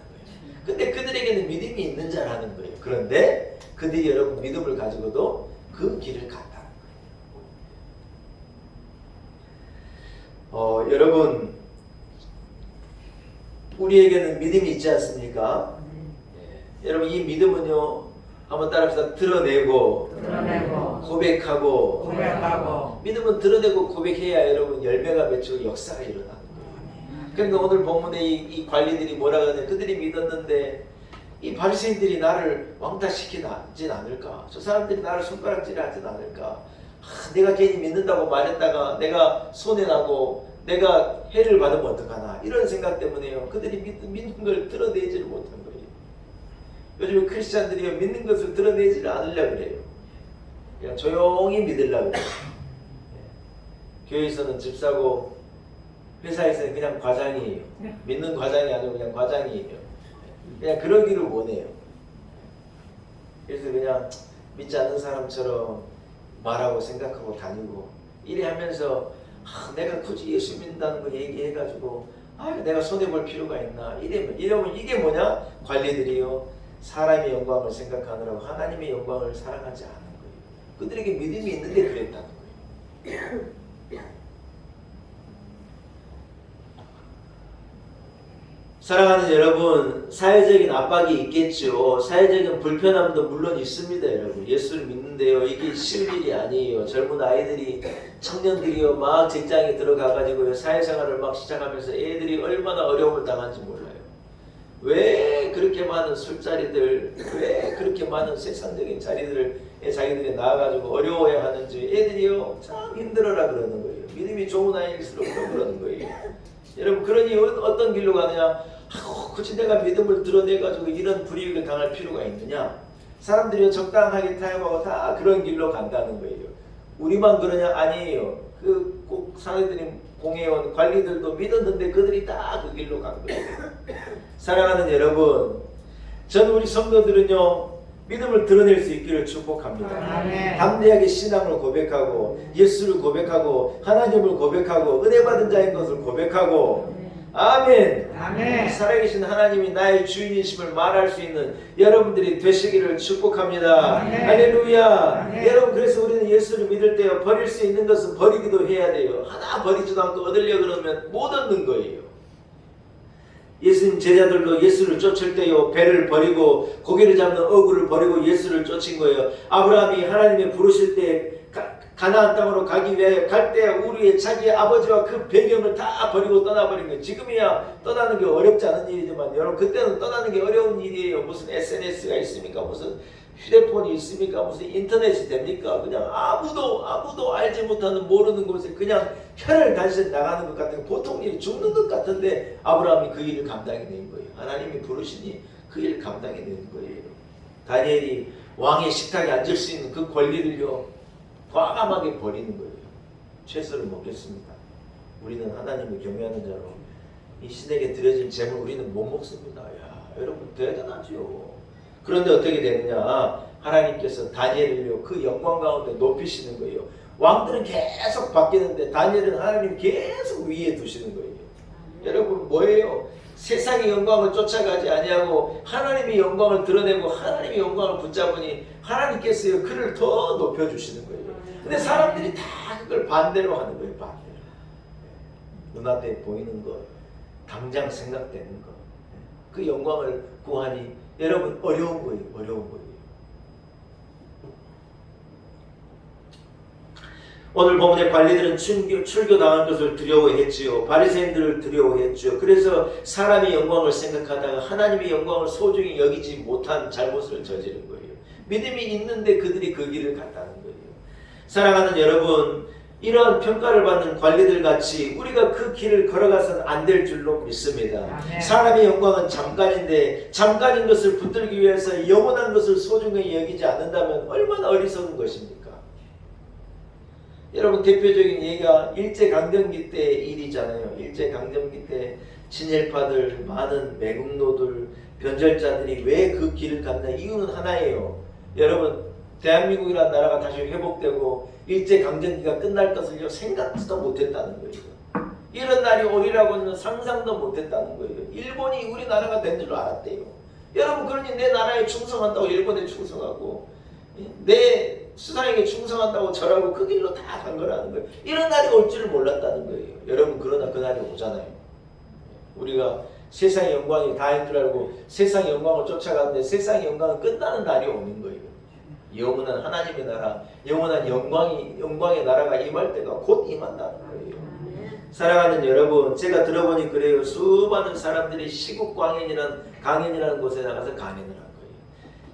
근데 그들에게는 믿음이 있는 자라는 거예요. 그런데 그들이 여러분 믿음을 가지고도 그 길을 갔다는 거예요. 여러분 우리에게는 믿음이 있지 않습니까? 여러분 이 믿음은요 한번 따라합시다. 드러내고 고백하고 믿음은 드러내고 고백해야 여러분 열매가 맺히고 역사가 일어나는 거예요. 그러니까 오늘 본문에 이 관리들이 뭐라 그러냐? 그들이 믿었는데 이 바리새인들이 나를 왕따시키진 않을까? 저 사람들이 나를 손가락질하진 않을까? 내가 괜히 믿는다고 말했다가 내가 손해나고 내가 해를 받으면 어떡하나? 이런 생각 때문에요. 그들이 믿는 걸 드러내지를 못한 거예요. 요즘 크리스찬들이 믿는 것을 드러내지를 않으려고 그래요. 그냥 조용히 믿으려고 그래요. 교회에서는 집사고 회사에서는 그냥 과장이에요. 믿는 과장이 아니고 그냥 과장이에요. 그냥 그러기를 원해요. 그래서 그냥 믿지 않는 사람처럼 말하고 생각하고 다니고 이래 하면서 내가 굳이 예수 믿는다는 거 얘기해가지고 내가 손해볼 필요가 있나 이러면 이게 뭐냐? 관리들이요 사람의 영광을 생각하느라고 하나님의 영광을 사랑하지 않은 거예요. 그들에게 믿음이 있는데 그랬다는 거예요. 사랑하는 여러분, 사회적인 압박이 있겠죠. 사회적인 불편함도 물론 있습니다. 여러분 예수를 믿는데요 이게 쉬운 일이 아니에요. 젊은 아이들이 청년들이요 막 직장에 들어가가지고 사회생활을 막 시작하면서 애들이 얼마나 어려움을 당한지 몰라요. 왜 그렇게 많은 술자리들, 왜 그렇게 많은 세상적인 자리들을 자기들이 나와가지고 어려워해하는지 애들이요 참 힘들어라 그러는 거예요. 믿음이 좋은 아이일수록 더 그러는 거예요. 여러분 그러니 어떤 길로 가느냐? 굳이 내가 믿음을 드러내가지고 이런 불이익을 당할 필요가 있느냐? 사람들이 적당하게 타협하고 다 그런 길로 간다는 거예요. 우리만 그러냐? 아니에요. 꼭 사회들이 공회원 관리들도 믿었는데 그들이 다 그 길로 간 거예요. 사랑하는 여러분, 전 우리 성도들은요 믿음을 드러낼 수 있기를 축복합니다. 아멘. 담대하게 신앙을 고백하고 예수를 고백하고 하나님을 고백하고 은혜 받은 자인 것을 고백하고 아멘. 아멘. 살아계신 하나님이 나의 주인이심을 말할 수 있는 여러분들이 되시기를 축복합니다. 아멘. 할렐루야. 아멘. 여러분 그래서 우리는 예수를 믿을 때요 버릴 수 있는 것은 버리기도 해야 돼요. 하나 버리지도 않고 얻으려 그러면 못 얻는 거예요. 예수님 제자들도 예수를 쫓을 때요 배를 버리고 고기를 잡는 어구를 버리고 예수를 쫓은 거예요. 아브라함이 하나님이 부르실 때 가나안 땅으로 가기 위해 갈 때 우리의 자기 아버지와 그 배경을 다 버리고 떠나버린 거예요. 지금이야 떠나는 게 어렵지 않은 일이지만 여러분 그때는 떠나는 게 어려운 일이에요. 무슨 SNS가 있습니까? 무슨 휴대폰이 있습니까? 무슨 인터넷이 됩니까? 그냥 아무도 알지 못하는 모르는 곳에 그냥 혀를 다시 나가는 것 같은 보통 일이 죽는 것 같은데 아브라함이 그 일을 감당해낸 거예요. 하나님이 부르시니 그 일을 감당해낸 거예요. 다니엘이 왕의 식탁에 앉을 수 있는 그 권리를요 과감하게 버리는 거예요. 채소를 먹겠습니다. 우리는 하나님을 경외하는 자로 이 신에게 드려진 재물 우리는 못 먹습니다. 야, 여러분 대단하죠. 그런데 어떻게 되느냐? 하나님께서 다니엘을요 그 영광 가운데 높이시는 거예요. 왕들은 계속 바뀌는데 다니엘은 하나님 계속 위에 두시는 거예요. 여러분 뭐예요? 세상의 영광을 쫓아가지 아니하고 하나님의 영광을 드러내고 하나님의 영광을 붙잡으니 하나님께서요 그를 더 높여주시는 거예요. 근데 사람들이 다 그걸 반대로 하는 거예요. 반대로. 눈앞에 보이는 것, 당장 생각되는 것, 그 영광을 구하니 여러분 어려운 거예요. 어려운 거예요. 오늘 본문의 관리들은 출교당한 것을 두려워했지요. 바리새인들을 두려워했지요. 그래서 사람의 영광을 생각하다가 하나님의 영광을 소중히 여기지 못한 잘못을 저지른 거예요. 믿음이 있는데 그들이 그 길을 갔다는 거예요. 사랑하는 여러분, 이러한 평가를 받는 관리들 같이 우리가 그 길을 걸어가서는 안 될 줄로 믿습니다. 아멘. 사람의 영광은 잠깐인데 잠깐인 것을 붙들기 위해서 영원한 것을 소중히 여기지 않는다면 얼마나 어리석은 것입니까? 여러분 대표적인 예가 일제강점기 때 일이잖아요. 일제강점기 때 친일파들, 많은 매국노들, 변절자들이 왜 그 길을 갔나? 이유는 하나예요. 여러분 대한민국이라는 나라가 다시 회복되고 일제강점기가 끝날 것을요 생각지도 못했다는 거예요. 이런 날이 오리라고는 상상도 못했다는 거예요. 일본이 우리나라가 된 줄 알았대요. 여러분 그러니 내 나라에 충성한다고 일본에 충성하고 내 수상에게 충성한다고 절하고 그 길로 다 간 거라는 거예요. 이런 날이 올 줄을 몰랐다는 거예요. 여러분 그러나 그 날이 오잖아요. 우리가 세상의 영광이 다인 줄 알고 세상의 영광을 쫓아가는데 세상의 영광은 끝나는 날이 오는 거예요. 영원한 하나님의 나라, 영원한 영광의 나라가 임할 때가 곧 임한다는 거예요. 사랑하는 여러분, 제가 들어보니 그래요. 수많은 사람들이 시국 강연이라는 곳에 나가서 강연을 한 거예요.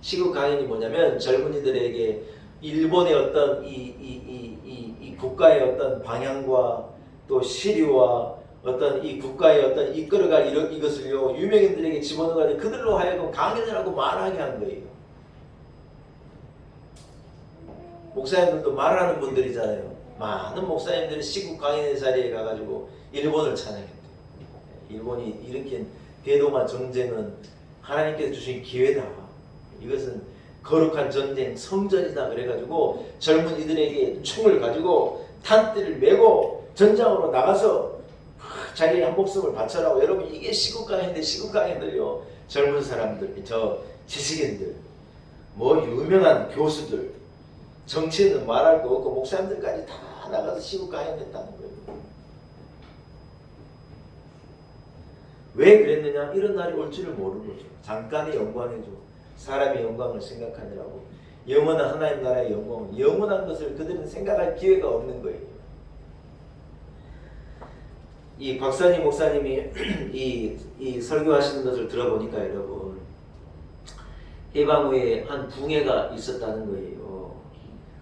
시국 강연이 뭐냐면 젊은이들에게 일본의 어떤 이 국가의 어떤 방향과 또 시류와 어떤 이 국가의 어떤 이끌어갈 이것을요 유명인들에게 집어넣어가지고 그들로 하여금 강연을 하고 말하게 한 거예요. 목사님들도 말하는 분들이잖아요. 많은 목사님들이 시국 강연의 자리에 가가지고 일본을 찬양했대요. 일본이 일으킨 대동아 전쟁은 하나님께서 주신 기회다. 이것은 거룩한 전쟁, 성전이다. 그래가지고 젊은이들에게 총을 가지고 탄띠를 메고 전장으로 나가서 자기의 한 목숨을 바쳐라고. 여러분 이게 시국 강연인데 시국 강연들요 젊은 사람들, 저 지식인들, 뭐 유명한 교수들, 정치인은 말할 거 없고 목사님들까지 다 나가서 시국 강연했다는 거예요. 왜 그랬느냐? 이런 날이 올 줄을 모르는 거죠. 잠깐의 영광이죠. 사람의 영광을 생각하느라고. 영원한 하나님 나라의 영광, 영원한 것을 그들은 생각할 기회가 없는 거예요. 이 박사님 목사님이 이 설교하시는 것을 들어보니까 여러분 해방 후에 한 붕해가 있었다는 거예요.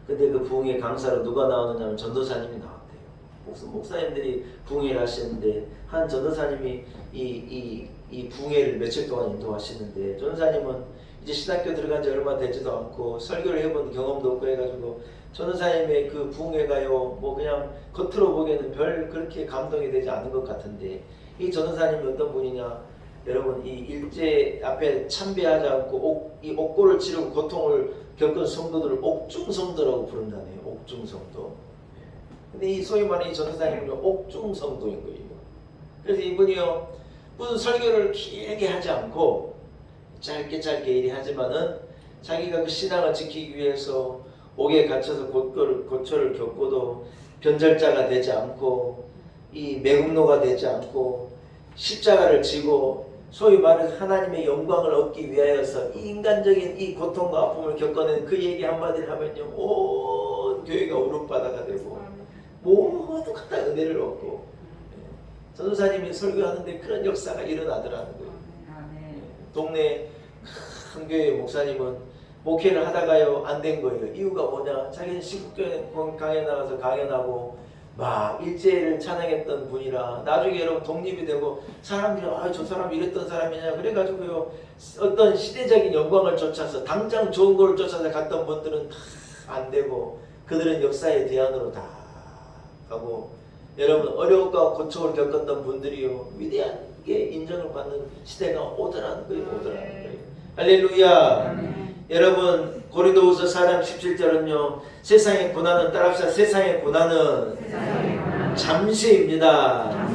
근데 그 붕해 강사로 누가 나오느냐면 전도사님이 나왔대요. 목사님들이 붕해를 하시는데 한 전도사님이 이 붕해를 며칠 동안 인도하시는데 전도사님은 이제 신학교 들어간 지 얼마 되지도 않고 설교를 해본 경험도 없고 해가지고 전도사님의 그 붕해가요 뭐 그냥 겉으로 보기에는 별 그렇게 감동이 되지 않은 것 같은데 이 전도사님이 어떤 분이냐? 여러분 이 일제 앞에 참배하지 않고 이 옥고를 치르고 고통을 겪은 성도들을 옥중성도라고 부른다네요. 옥중성도. 근데 이 소위 말하는 이 전도사님은 옥중성도인 거예요. 그래서 이분이요 무슨 설교를 길게 하지 않고 짧게 이리 하지만은 자기가 그 신앙을 지키기 위해서 옥에 갇혀서 고초를 겪고도 변절자가 되지 않고 이 매국노가 되지 않고 십자가를 지고 소위 말해서 하나님의 영광을 얻기 위하여서 이 인간적인 이 고통과 아픔을 겪어낸 그 얘기 한마디를 하면요 온 교회가 울음바다가 되고 모두 다 은혜를 얻고 전도사님이 설교하는데 그런 역사가 일어나더라는 거예요. 동네 큰 교회 목사님은 목회를 하다가요 안 된 거예요. 이유가 뭐냐? 자기는 시국교회 강연 나가서 강연하고 막 일제를 찬양했던 분이라 나중에 여러분 독립이 되고 사람들이 저 사람 이랬던 사람이냐 그래가지고요 어떤 시대적인 영광을 쫓아서 당장 좋은 걸 쫓아서 갔던 분들은 다 안 되고 그들은 역사의 대안으로 다 가고 여러분 어려움과 고초를 겪었던 분들이요 위대하게 인정을 받는 시대가 오더라는 거예요. 오더라는 거예요. 할렐루야. 여러분 고린도후서 4장 17절은요 세상의 고난은 따라합시다. 세상의 고난은 잠시입니다.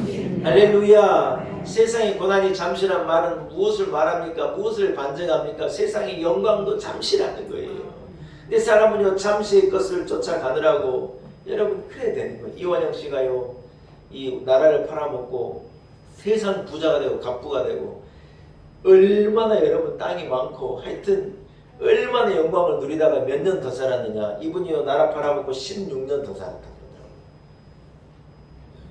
할렐루야. 세상의 고난이 잠시란 말은 무엇을 말합니까? 무엇을 반증합니까? 세상의 영광도 잠시라는 거예요. 근데 사람은요 잠시의 것을 쫓아가느라고 여러분 그래야 되는 거예요. 이완영 씨가요 이 나라를 팔아먹고 세상 부자가 되고 갑부가 되고 얼마나 여러분 땅이 많고 하여튼 얼마나 영광을 누리다가 몇 년 더 살았느냐. 이분이요 나라 팔아먹고 16년 더 살았다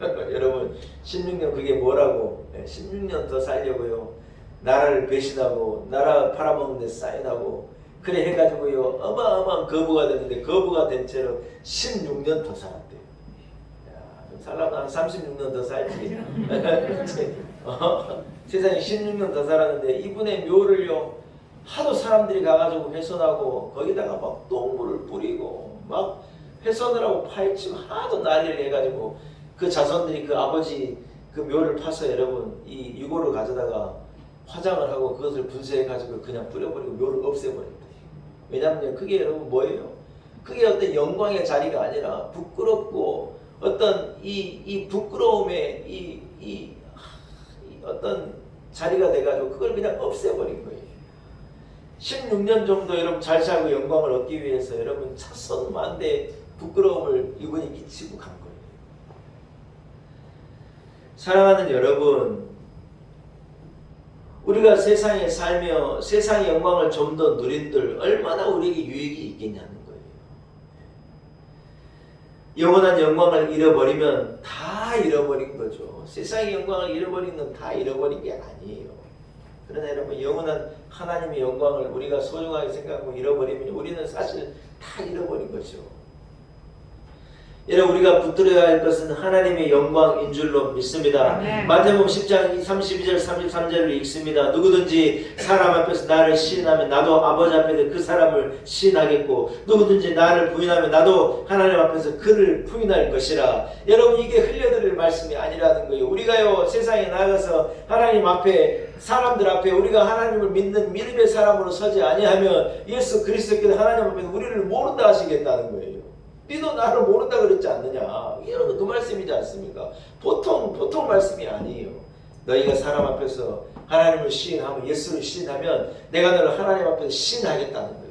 그러더라고요. 여러분 16년 그게 뭐라고 16년 더 살려고요 나라를 배신하고 나라 팔아먹는 데 사인하고 그래 해가지고요 어마어마한 거부가 됐는데 거부가 된 채로 16년 더 살았대요. 좀 살려면 한 36년 더 살지. 세상에 16년 더 살았는데 이분의 묘를요 하도 사람들이 가가지고 훼손하고 거기다가 막 똥물을 뿌리고 막 훼손을 하고 파헤치고 하도 난리를 해가지고 그 자손들이 그 아버지 그 묘를 파서 여러분 이 유골을 가져다가 화장을 하고 그것을 분쇄해가지고 그냥 뿌려버리고 묘를 없애버렸대요. 왜냐하면 그게 여러분 뭐예요? 그게 어떤 영광의 자리가 아니라 부끄럽고 어떤 이 부끄러움의 이 어떤 자리가 돼가지고 그걸 그냥 없애버린 거예요. 16년 정도 여러분 잘 살고 영광을 얻기 위해서 여러분 차선만대 부끄러움을 이분이 끼치고 간 거예요. 사랑하는 여러분, 우리가 세상에 살며 세상의 영광을 좀 더 누린들 얼마나 우리에게 유익이 있겠냐는 거예요. 영원한 영광을 잃어버리면 다 잃어버린 거죠. 세상의 영광을 잃어버리는 건 다 잃어버린 게 아니에요. 그러나 여러분 영원한 하나님의 영광을 우리가 소중하게 생각하고 잃어버리면 우리는 사실 다 잃어버린 거죠. 여러분 우리가 붙들어야 할 것은 하나님의 영광인 줄로 믿습니다. 마태복음 10장 32절 33절을 읽습니다. 누구든지 사람 앞에서 나를 시인하면 나도 아버지 앞에서 그 사람을 시인하겠고 누구든지 나를 부인하면 나도 하나님 앞에서 그를 부인할 것이라. 여러분 이게 흘려드릴 말씀이 아니라는 거예요. 우리가요 세상에 나가서 하나님 앞에 사람들 앞에 우리가 하나님을 믿는 믿음의 사람으로 서지 아니하면 예수 그리스도께서 하나님 앞에서 우리를 모른다 하시겠다는 거예요. 너도 나를 모른다 그랬지 않느냐. 여러분 그 말씀이지 않습니까? 보통 말씀이 아니에요. 너희가 사람 앞에서 하나님을 시인하면 예수를 시인하면 내가 너를 하나님 앞에서 시인하겠다는 거예요.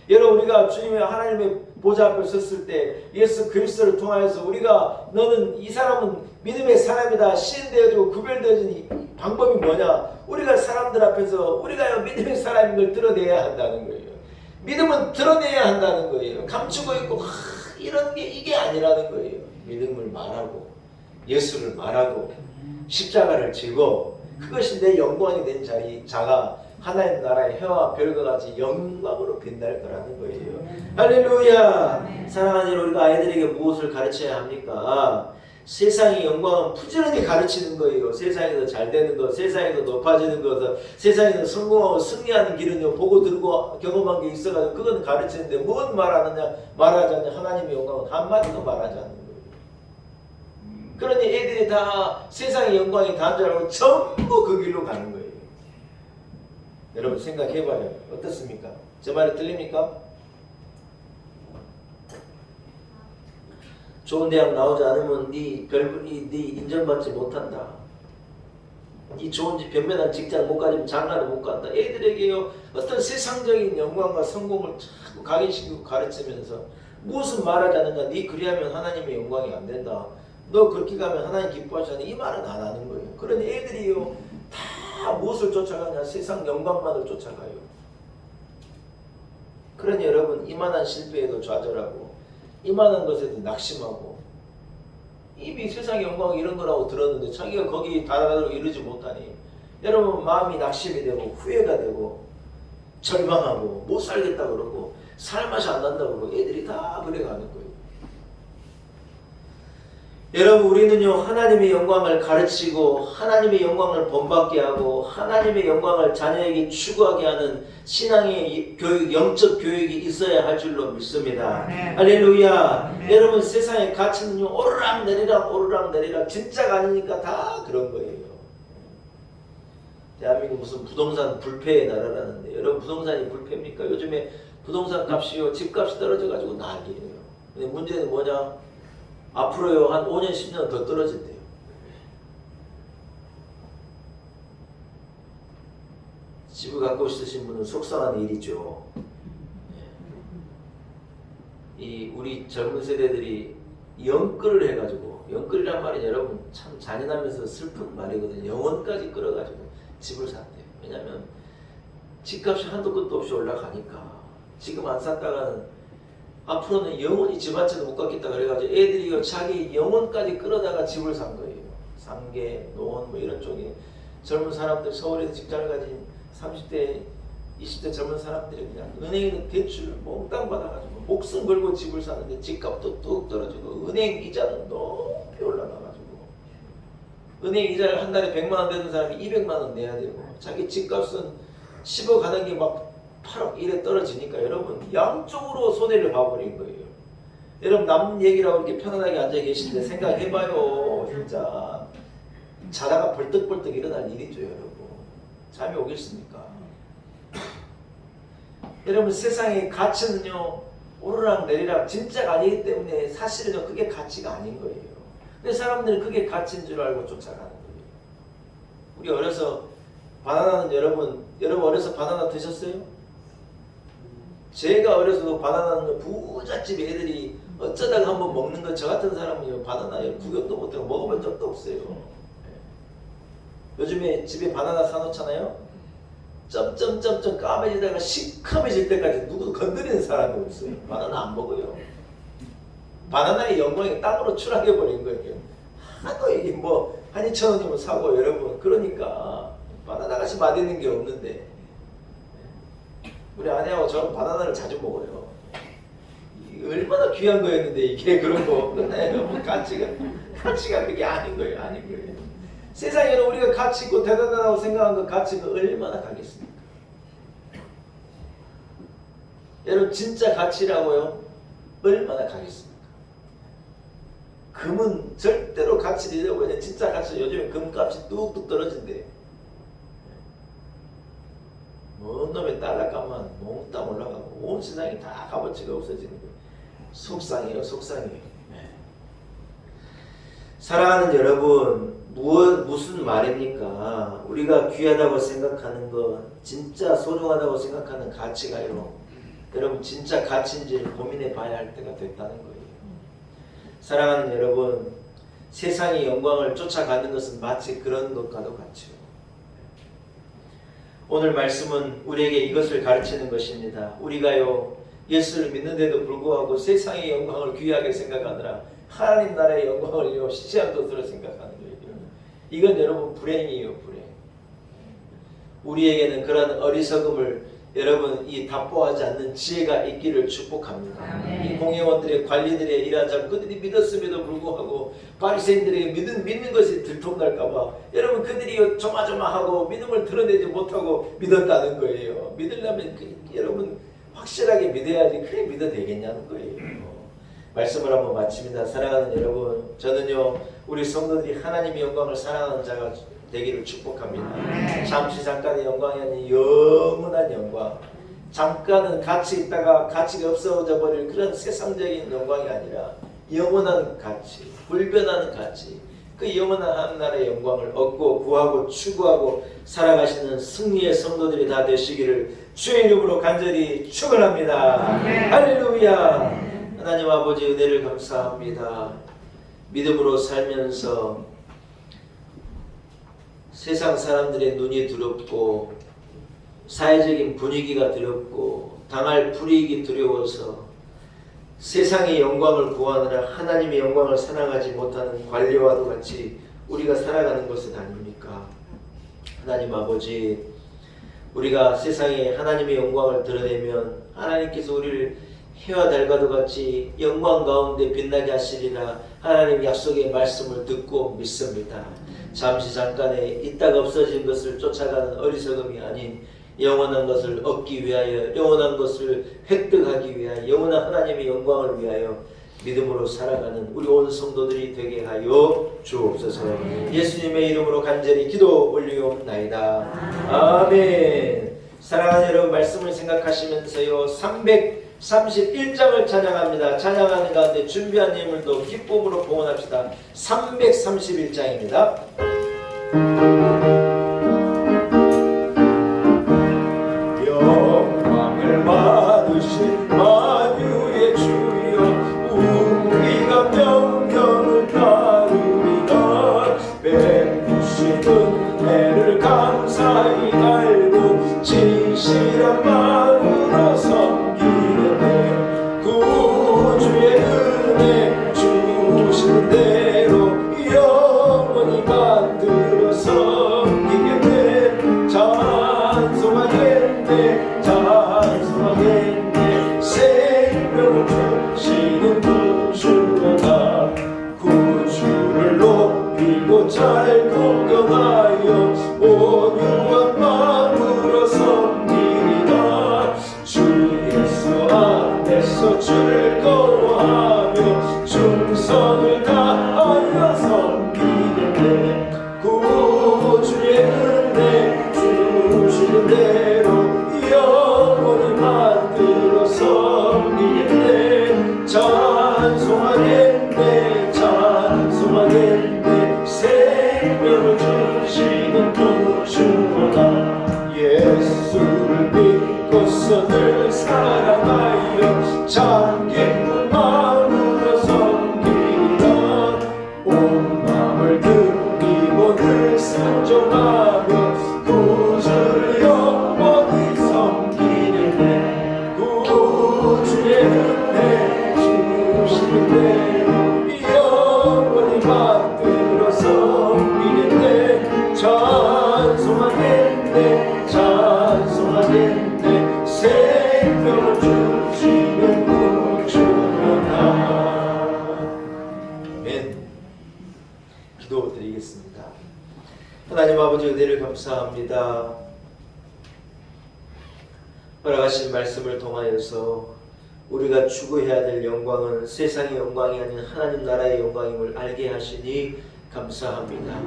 여러분 우리가 주님의 하나님의 보좌 앞에 섰을 때 예수 그리스도를 통하여서 우리가 너는 이 사람은 믿음의 사람이다 시인되어지고 구별되어지는 방법이 뭐냐? 우리가 사람들 앞에서 우리가 믿음의 사람인 걸 드러내야 한다는 거예요. 믿음은 드러내야 한다는 거예요. 감추고 있고 이런 게 이게 아니라는 거예요. 믿음을 말하고 예수를 말하고 십자가를 지고 그것이 내 영광이 된 자가 하나님 나라의 해와 별과 같이 영광으로 빛날 거라는 거예요. 할렐루야. 사랑하는 우리가 아이들에게 무엇을 가르쳐야 합니까? 세상의 영광은 부지런히 가르치는 거예요. 세상에서 잘 되는 것, 세상에서 높아지는 것, 세상에서 성공하고 승리하는 길은요 보고 들고 경험한 게 있어가지고 그건 가르치는데 뭔 말하느냐 말하지 않냐. 하나님의 영광은 한마디도 말하지 않는 거예요. 그러니 애들이 다 세상의 영광이 다인 줄 알고 전부 그 길로 가는 거예요. 여러분 생각해봐요. 어떻습니까? 제 말이 들립니까? 좋은 대학 나오지 않으면 네 인정받지 못한다. 네 좋은 집 변변한 직장 못 가지면 장가도 못 간다. 애들에게요 어떤 세상적인 영광과 성공을 자꾸 각인시키고 가르치면서 무엇은 말하지 않느냐. 네 그리하면 하나님의 영광이 안 된다. 너 그렇게 가면 하나님 기뻐하지 않아. 이 말은 안 하는 거예요. 그러니 애들이요 다 무엇을 쫓아가냐. 세상 영광만을 쫓아가요. 그러니 여러분 이만한 실패에도 좌절하고 이만한 것에도 낙심하고 이미 세상의 영광 이런 거라고 들었는데 자기가 거기 다다다로 이르지 못하니 여러분 마음이 낙심이 되고 후회가 되고 절망하고 못 살겠다 그러고 살 맛이 안 난다 그러고 애들이 다 그래 가는 거예요. 여러분, 우리는요 하나님의 영광을 가르치고 하나님의 영광을 본받게 하고 하나님의 영광을 자녀에게 추구하게 하는 신앙의 교육, 영적 교육이 있어야 할 줄로 믿습니다. 네. 할렐루야. 네. 여러분, 세상의 가치는요 오르락 내리락 오르락 내리락 진짜가 아니니까 다 그런 거예요. 대한민국 무슨 부동산 불패의 나라라는데, 여러분 부동산이 불패입니까? 요즘에 부동산 값이요 집값이 떨어져가지고 난리예요. 근데 문제는 뭐냐? 앞으로요 한 5년 10년 더 떨어진대요. 집을 갖고 있으신 분은 속상한 일이죠. 이 우리 젊은 세대들이 영끌을 해가지고, 영끌이란 말이 여러분 참 잔인하면서 슬픈 말이거든요. 영혼까지 끌어가지고 집을 샀대요. 왜냐하면 집값이 한도 끝도 없이 올라가니까 지금 안 샀다가는 앞으로는 영원히 집 한 채도 못 갖겠다 그래가지고 애들이 자기 영혼까지 끌어다가 집을 산 거예요. 상계, 노원 뭐 이런 쪽에 젊은 사람들, 서울에서 직장을 가진 30대, 20대 젊은 사람들이 그냥 은행에서 대출을 몽땅 받아가지고 목숨 걸고 집을 사는데 집값도 뚝 떨어지고 은행 이자는 높이 올라가가지고 은행 이자를 한 달에 100만 원 내는 사람이 200만 원 내야 되고 자기 집값은 10억 하는 게 막 8억 이래 떨어지니까 여러분 양쪽으로 손해를 봐버린 거예요. 여러분 남 얘기라고 이렇게 편안하게 앉아 계신데 생각해봐요. 진짜 자다가 벌떡벌떡 일어날 일이죠. 여러분 잠이 오겠습니까? 여러분 세상의 가치는요 오르락 내리락 진짜가 아니기 때문에 사실은요 그게 가치가 아닌 거예요. 근데 사람들은 그게 가치인 줄 알고 쫓아가는 거예요. 우리 어려서 바나나는 여러분 어려서 바나나 드셨어요? 제가 어려서도 바나나는 부잣집 애들이 어쩌다가 한번 먹는 거, 저 같은 사람은요 바나나 구경도 못하고 먹어본 적도 없어요. 요즘에 집에 바나나 사놓잖아요. 점점점점 까매지다가 시커매질 때까지 누구도 건드리는 사람이 없어요. 바나나 안 먹어요. 바나나의 영광이 땅으로 추락해버린 거예요. 하도 이게 뭐 12,000원이면 사고 여러분, 그러니까 바나나 같이 맛있는 게 없는데 우리 아내하고 저는 바나나를 자주 먹어요. 얼마나 귀한 거였는데 이게 그런 거 없나요? 가치가 그게 아닌 거예요. 아닌 거예요. 세상에는 우리가 가치 있고 대단하다고 생각한 그 가치가 얼마나 가겠습니까? 여러분 진짜 가치라고요? 얼마나 가겠습니까? 금은 절대로 가치를 잃어버리냐. 진짜 가치, 요즘에 금값이 뚝뚝 떨어진대요. 뭔 놈의 달러값만 몽땅 올라가고 온 세상이 다 값어치가 없어지는 거예요. 속상해요. 속상해요. 네. 사랑하는 여러분, 무슨 말입니까? 우리가 귀하다고 생각하는 것, 진짜 소중하다고 생각하는 가치가요, 여러분 진짜 가치인지를 고민해 봐야 할 때가 됐다는 거예요. 사랑하는 여러분, 세상의 영광을 쫓아가는 것은 마치 그런 것과도 같죠. 오늘 말씀은 우리에게 이것을 가르치는 것입니다. 우리가요 예수를 믿는데도 불구하고 세상의 영광을 귀하게 생각하느라 하나님 나라의 영광을요 시시한 것으로 생각하는 거예요. 이건 여러분 불행이에요. 불행. 우리에게는 그런 어리석음을 여러분 이 답보하지 않는 지혜가 있기를 축복합니다. 이 공회원들의 관리들의 일하자고 그들이 믿었음에도 불구하고 바리새인들에게 믿는 것이 들통날까봐 여러분 그들이 조마조마하고 믿음을 드러내지 못하고 믿었다는 거예요. 믿으려면 여러분 확실하게 믿어야지. 그래 믿어 되겠냐는 거예요. 말씀을 한번 마칩니다. 사랑하는 여러분, 저는요 우리 성도들이 하나님의 영광을 사랑하는 자가 되기를 축복합니다. 잠시 잠깐의 영광이 아닌 영원한 영광, 잠깐은 가치 있다가 가치가 없어져 버릴 그런 세상적인 영광이 아니라 영원한 가치, 불변하는 가치, 그 영원한 하나님의 영광을 얻고 구하고 추구하고 살아가시는 승리의 성도들이 다 되시기를 주의 이름으로 간절히 축원합니다. 할렐루야. 하나님 아버지 은혜를 감사합니다. 믿음으로 살면서 세상 사람들의 눈이 두렵고 사회적인 분위기가 두렵고 당할 불이익이 두려워서 세상의 영광을 구하느라 하나님의 영광을 사랑하지 못하는 관리와도 같이 우리가 살아가는 것은 아닙니까? 하나님 아버지, 우리가 세상에 하나님의 영광을 드러내면 하나님께서 우리를 해와 달과도 같이 영광 가운데 빛나게 하시리라 하나님 약속의 말씀을 듣고 믿습니다. 잠시 잠깐에 있다가 없어진 것을 쫓아가는 어리석음이 아닌 영원한 것을 얻기 위하여, 영원한 것을 획득하기 위하여, 영원한 하나님의 영광을 위하여 믿음으로 살아가는 우리 온 성도들이 되게 하여 주옵소서. 예수님의 이름으로 간절히 기도 올리옵나이다. 아멘. 사랑하는 여러분, 말씀을 생각하시면서요 331장을 찬양합니다. 찬양하는 가운데 준비한 예물도 기쁨으로 봉헌합시다. 331장입니다. 영광을 받으신 만유의 주여, 우리가 명령을 따르리라. 베푸시는 해를 감사히 알고 진실한 마음으로 섬기네. 구주의 은혜 주신 대로 영원히 만들어 섬기겠네. 찬송하겠네, 찬송하겠네. 생명을 주시는 구주로다. 구주를 높이고 잘 공경하여 온유한 마음으로 섬기리라. 주 예수 안에서 즐거워하며 충성을 다하여 섬기겠네. 구주의 은혜 주시는 대로 영원히 만들어 섬기겠네. 찬송하겠네, 찬송하겠네. 생명을 주시는 구주로다. 예수를 믿고서 늘 사랑하여 참 기쁜 마음으로 섬기리라. 온 마음을 드리고 늘 순종하며 구주를 영원히 섬기겠네. 구주의 은혜 주시는 대로 영원히 만들어 섬기겠네. 찬송하겠네, 찬송하겠네. 생명을 주시는 구주로다. 아멘. 기도드리겠습니다. 하나님 아버지, 은혜를 감사합니다. 허락하신 말씀을 통하여서 우리가 추구해야 될 영광은 세상의 영광이 아닌 하나님 나라의 영광임을 알게 하시니 감사합니다.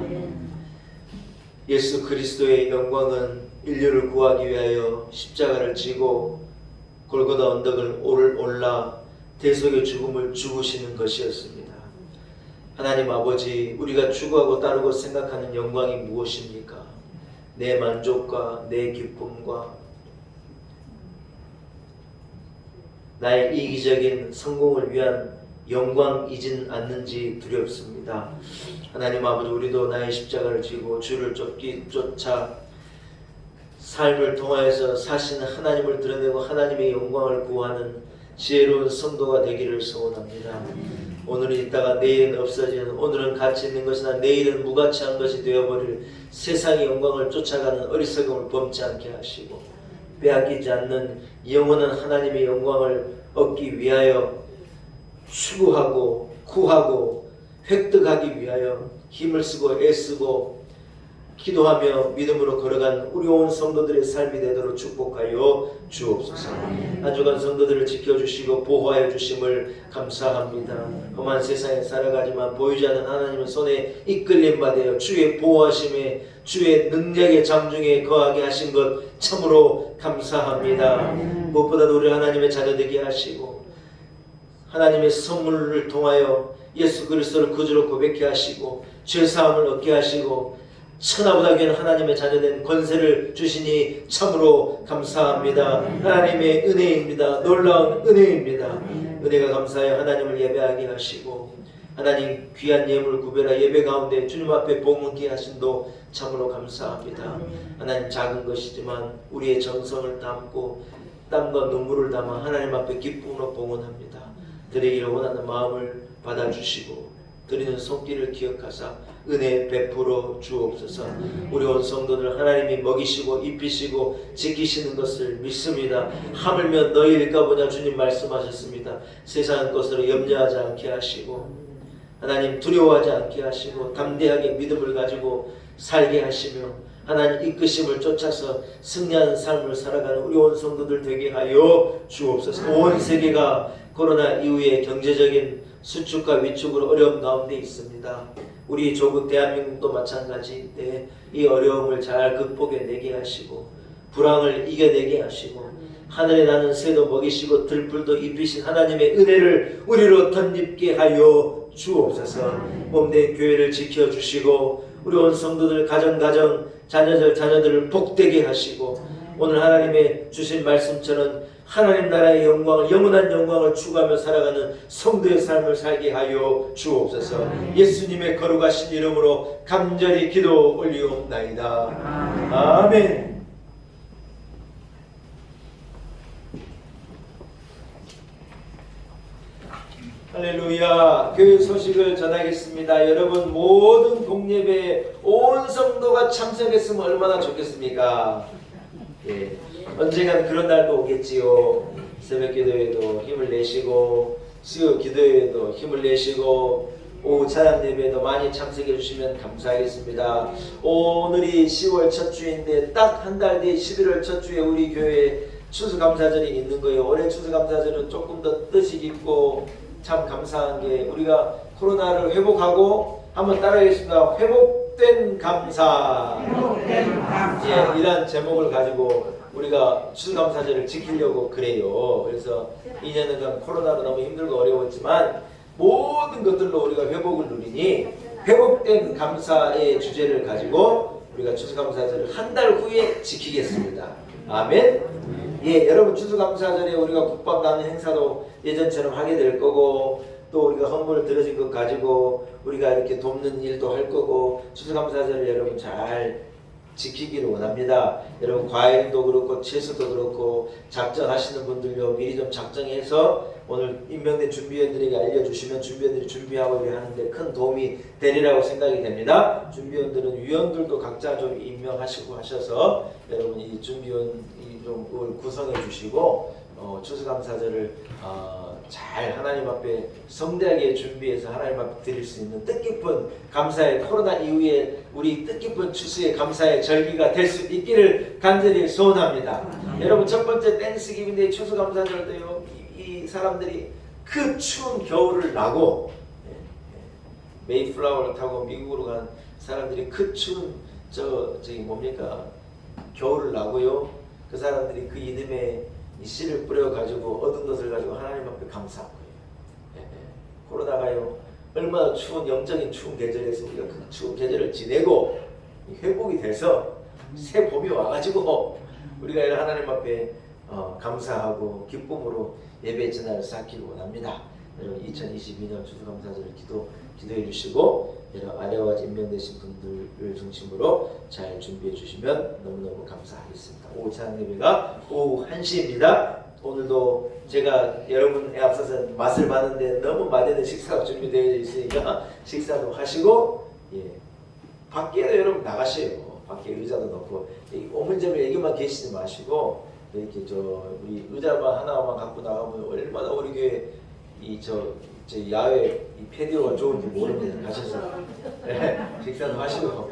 예수 그리스도의 영광은 인류를 구하기 위하여 십자가를 지고 골고다 언덕을 올라 대속의 죽음을 죽으시는 것이었습니다. 하나님 아버지, 우리가 추구하고 따르고 생각하는 영광이 무엇입니까? 내 만족과 내 기쁨과 나의 이기적인 성공을 위한 영광이진 않는지 두렵습니다. 하나님 아버지, 우리도 나의 십자가를 지고 주를 쫓아 삶을 통하여서 사시는 하나님을 드러내고 하나님의 영광을 구하는 지혜로운 성도가 되기를 소원합니다. 오늘은 있다가 내일은 없어지는, 오늘은 가치 있는 것이나 내일은 무가치한 것이 되어버릴 세상의 영광을 쫓아가는 어리석음을 범치 않게 하시고 빼앗기지 않는 영원한 하나님의 영광을 얻기 위하여 추구하고 구하고 획득하기 위하여 힘을 쓰고 애쓰고 기도하며 믿음으로 걸어간 우리 온 성도들의 삶이 되도록 축복하여 주옵소서. 한 주간 성도들을 지켜주시고 보호하여 주심을 감사합니다. 험한 세상에 살아가지만 보이지 않는 하나님의 손에 이끌림 받아 주의 보호하심에 주의 능력의 장중에 거하게 하신 것 참으로 감사합니다. 무엇보다도 우리 하나님의 자녀 되게 하시고 하나님의 선물을 통하여 예수 그리스도를 구주로 고백케 하시고 죄사함을 얻게 하시고 천하보다 귀한 하나님의 자녀된 권세를 주시니 참으로 감사합니다. 하나님의 은혜입니다. 놀라운 은혜입니다. 은혜가 감사하여 하나님을 예배하게 하시고 하나님 귀한 예물 구별하 예배 가운데 주님 앞에 봉헌케 하신도 참으로 감사합니다. 하나님 작은 것이지만 우리의 정성을 담고 땀과 눈물을 담아 하나님 앞에 기쁨으로 봉헌합니다. 드리기를 원하는 마음을 받아주시고 드리는 손길을 기억하사 은혜 베풀어 주옵소서. 우리 온 성도들 하나님이 먹이시고 입히시고 지키시는 것을 믿습니다. 하물며 너희일까 보냐 주님 말씀하셨습니다. 세상 것으로 염려하지 않게 하시고 하나님 두려워하지 않게 하시고 담대하게 믿음을 가지고 살게 하시며 하나님 이끄심을 쫓아서 승리하는 삶을 살아가는 우리 온 성도들 되게 하여 주옵소서. 온 세계가 코로나 이후에 경제적인 수축과 위축으로 어려움 가운데 있습니다. 우리 조국 대한민국도 마찬가지인데 이 어려움을 잘 극복해내게 하시고 불황을 이겨내게 하시고 하늘에 나는 새도 먹이시고 들풀도 입히신 하나님의 은혜를 우리로 덧입게 하여 주옵소서. 몸된 교회를 지켜주시고 우리 온 성도들 가정 자녀들을 복되게 하시고 오늘 하나님의 주신 말씀처럼 하나님 나라의 영광을 영원한 영광을 추구하며 살아가는 성도의 삶을 살게 하여 주옵소서. 예수님의 거룩하신 이름으로 간절히 기도 올리옵나이다. 아멘. 할렐루야. 교회 소식을 전하겠습니다. 여러분 모든 복예배에 온 성도가 참석했으면 얼마나 좋겠습니까? 예. 언젠간 그런 날도 오겠지요. 새벽 기도에도 힘을 내시고 수요 기도에도 힘을 내시고 오후 찬양 예배에도 많이 참석해 주시면 감사하겠습니다. 오늘이 10월 첫 주인데 딱 한 달 뒤 11월 첫 주에 우리 교회에 추수감사절이 있는 거예요. 올해 추수감사절은 조금 더 뜻이 깊고 참 감사한 게 우리가 코로나를 회복하고 한번 따라하겠습니다. 회복된 감사. 예, 이런 제목을 가지고 우리가 추수감사절을 지키려고 그래요. 그래서 2년간 코로나로 너무 힘들고 어려웠지만 모든 것들로 우리가 회복을 누리니 회복된 감사의 주제를 가지고 우리가 추수감사절을 한 달 후에 지키겠습니다. 아멘. 예, 여러분 추수감사절에 우리가 국밥 나누는 행사도 예전처럼 하게 될 거고 또 우리가 헌물을 들어진 것 가지고 우리가 이렇게 돕는 일도 할 거고 추수감사절을 여러분 잘 지키기를 원합니다. 여러분 과일도 그렇고 채소도 그렇고 작정하시는 분들요 미리 좀 작정해서 오늘 임명된 준비위원들에게 알려주시면 준비위원들이 준비하고 하는데 큰 도움이 되리라고 생각이 됩니다. 준비위원들은 위원들도 각자 좀 임명하시고 하셔서 여러분 이 준비위원 좀 구성해 주시고 추수감사절을 잘 하나님 앞에 성대하게 준비해서 하나님 앞에 드릴 수 있는 뜻깊은 감사의 코로나 이후에 우리 뜻깊은 추수의 감사의 절기가 될 수 있기를 간절히 소원합니다. 여러분 첫 번째 땡스기빙데이 추수감사절도요 이 사람들이 그 추운 겨울을 나고 메이플라워를 타고 미국으로 간 사람들이 그 추운 저기 뭡니까 겨울을 나고요 그 사람들이 그 이듬해 이 씨를 뿌려가지고 얻은 것을 가지고 하나님 앞에 감사한 거예요. 코로나가요 얼마나 추운 영적인 추운 계절에서 우리가 그 추운 계절을 지내고 회복이 돼서 새 봄이 와가지고 우리가 이런 하나님 앞에 감사하고 기쁨으로 예배 전날을 쌓기를 원합니다. 여러분 2022년 추수감사절을 기도해 주시고 여러 아래와 임명되신 분들을 중심으로 잘 준비해 주시면 너무너무 감사하겠습니다. 오후 찬양 예배가 오후 1시입니다. 오늘도 제가 여러분에 앞서서 맛을 봤는데 너무 맛있는 식사가 준비되어 있으니까 식사도 하시고 밖에도 여러분 나가셔요. 밖에 의자도 놓고 오문점에 여기만 계시지 마시고 이렇게 우리 의자만 하나만 갖고 나가면 얼마나 우리 교회 저 야외 이 패디오가 좋은지 모릅니다. 가셔서 식사도 하시고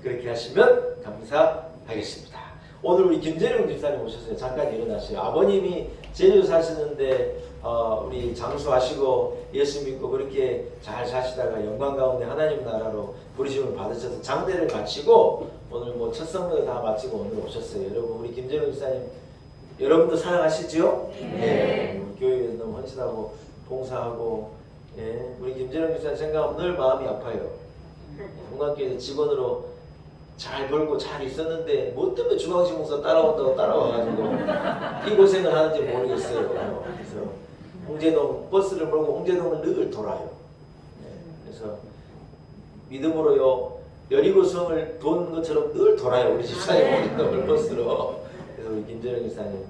그렇게 하시면 감사하겠습니다. 오늘 우리 김재룡 집사님 오셨어요. 잠깐 일어나시요. 아버님이 제주 사시는데 우리 장수하시고 예수 믿고 그렇게 잘 사시다가 영광 가운데 하나님 나라로 부르심을 받으셔서 장대를 마치고 오늘 뭐 첫 성명을 다 마치고 오늘 오셨어요. 여러분 우리 김재룡 집사님 여러분도 사랑하시죠? 네. 교회에 너무 헌신하고 봉사하고 우리 김재룡 집사님 생각하면 늘 마음이 아파요. 공관교회에서 직원으로 잘 벌고 잘 있었는데 뭐 때문에 중앙시 목사 따라온다고 따라와가지고 이 고생을 하는지 모르겠어요. 그래서 홍제동 버스를 몰고 홍제동을 늘 돌아요. 그래서 믿음으로요 여리고성을 도는 것처럼 늘 돌아요. 우리 집사님 홍제동을 버스로. 그래서 우리 김재룡 집사님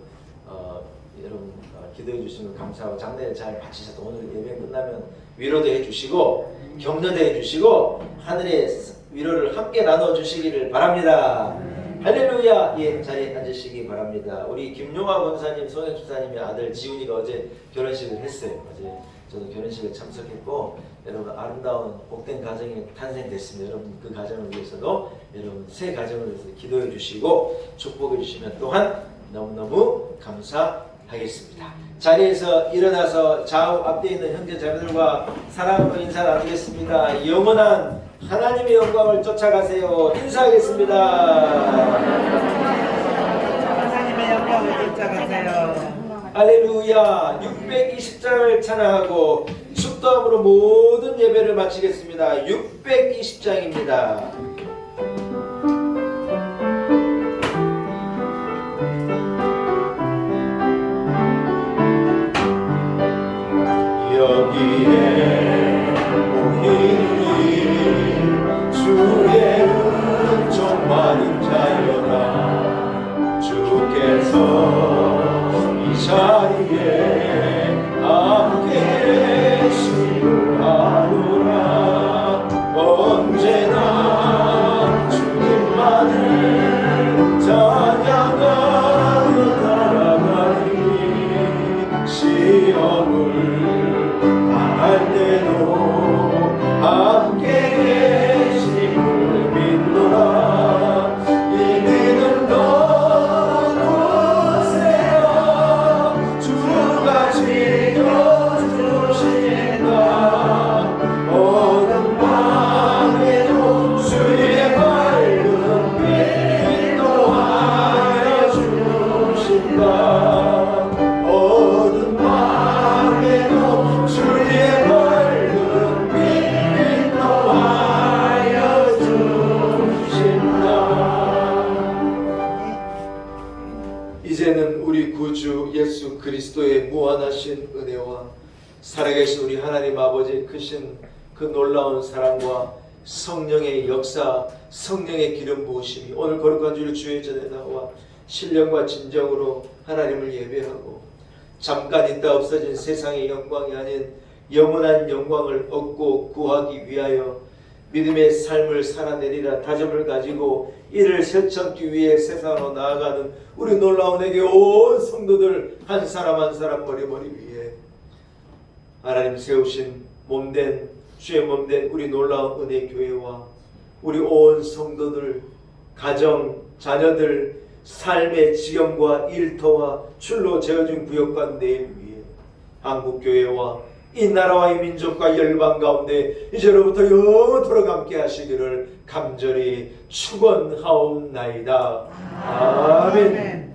여러분 기도해 주시면 감사하고 장례를 잘 마치셔서 오늘 예배 끝나면 위로도 해주시고 격려해 주시고 하늘의 위로를 함께 나눠 주시기를 바랍니다. 할렐루야. 예, 자리에 앉으시기 바랍니다. 우리 김용화 권사님, 송영 집사님의 아들 지훈이가 어제 결혼식을 했어요. 어제 저도 결혼식에 참석했고 여러분 아름다운 복된 가정이 탄생됐습니다. 여러분 그 가정을 위해서도 여러분 새 가정을 위해서 기도해 주시고 축복해 주시면 또한 너무너무 감사하겠습니다. 자리에서 일어나서 좌우 앞에 있는 형제 자매들과 사랑으로 인사 나누겠습니다. 영원한 하나님의 영광을 쫓아가세요. 인사하겠습니다. 하나님의 영광을 쫓아가세요. 할렐루야. 620장을 찬양하고 축도함으로 모든 예배를 마치겠습니다. 620장입니다. 여기에 모이니 주의 은총 많은 자여라. 주께서 이 자리에 함께 계심을 아노라. 언제나 주님만을 찬양하며 나아가니 시험을 당할 때도 함께 계심을 믿노라. 이 믿음 거두세요. 주가 지켜주신다. 어둠 밤에도 주의 밝은 빛 인도하여 주신다. 어둠 밤에도 주의 밝은 빛 인도하여 주신다. 이제는 우리 구주 예수 그리스도의 무한하신 은혜와 살아계신 우리 하나님 아버지의 크신 그 놀라운 사랑과 성령의 역사, 성령의 기름 부으심이 오늘 거룩한 주일 주의 전에 나와 신령과 진정으로 하나님을 예배하고 잠깐 있다 없어진 세상의 영광이 아닌 영원한 영광을 얻고 구하기 위하여 믿음의 삶을 살아내리라 다짐을 가지고 이를 실천하기 위해 세상으로 나아가는 우리 놀라운 에게 온 성도들 한 사람 한 사람 머리머리 위에 하나님 세우신 몸된 주의 몸된 우리 놀라운 은혜 교회와 우리 온 성도들 가정 자녀들 삶의 지경과 일터와 출로 재어진 구역과 내일 위에 한국교회와 이 나라와 이 민족과 열방 가운데 이제로부터 영원토록 함께 하시기를 간절히 축원하옵나이다. 아멘.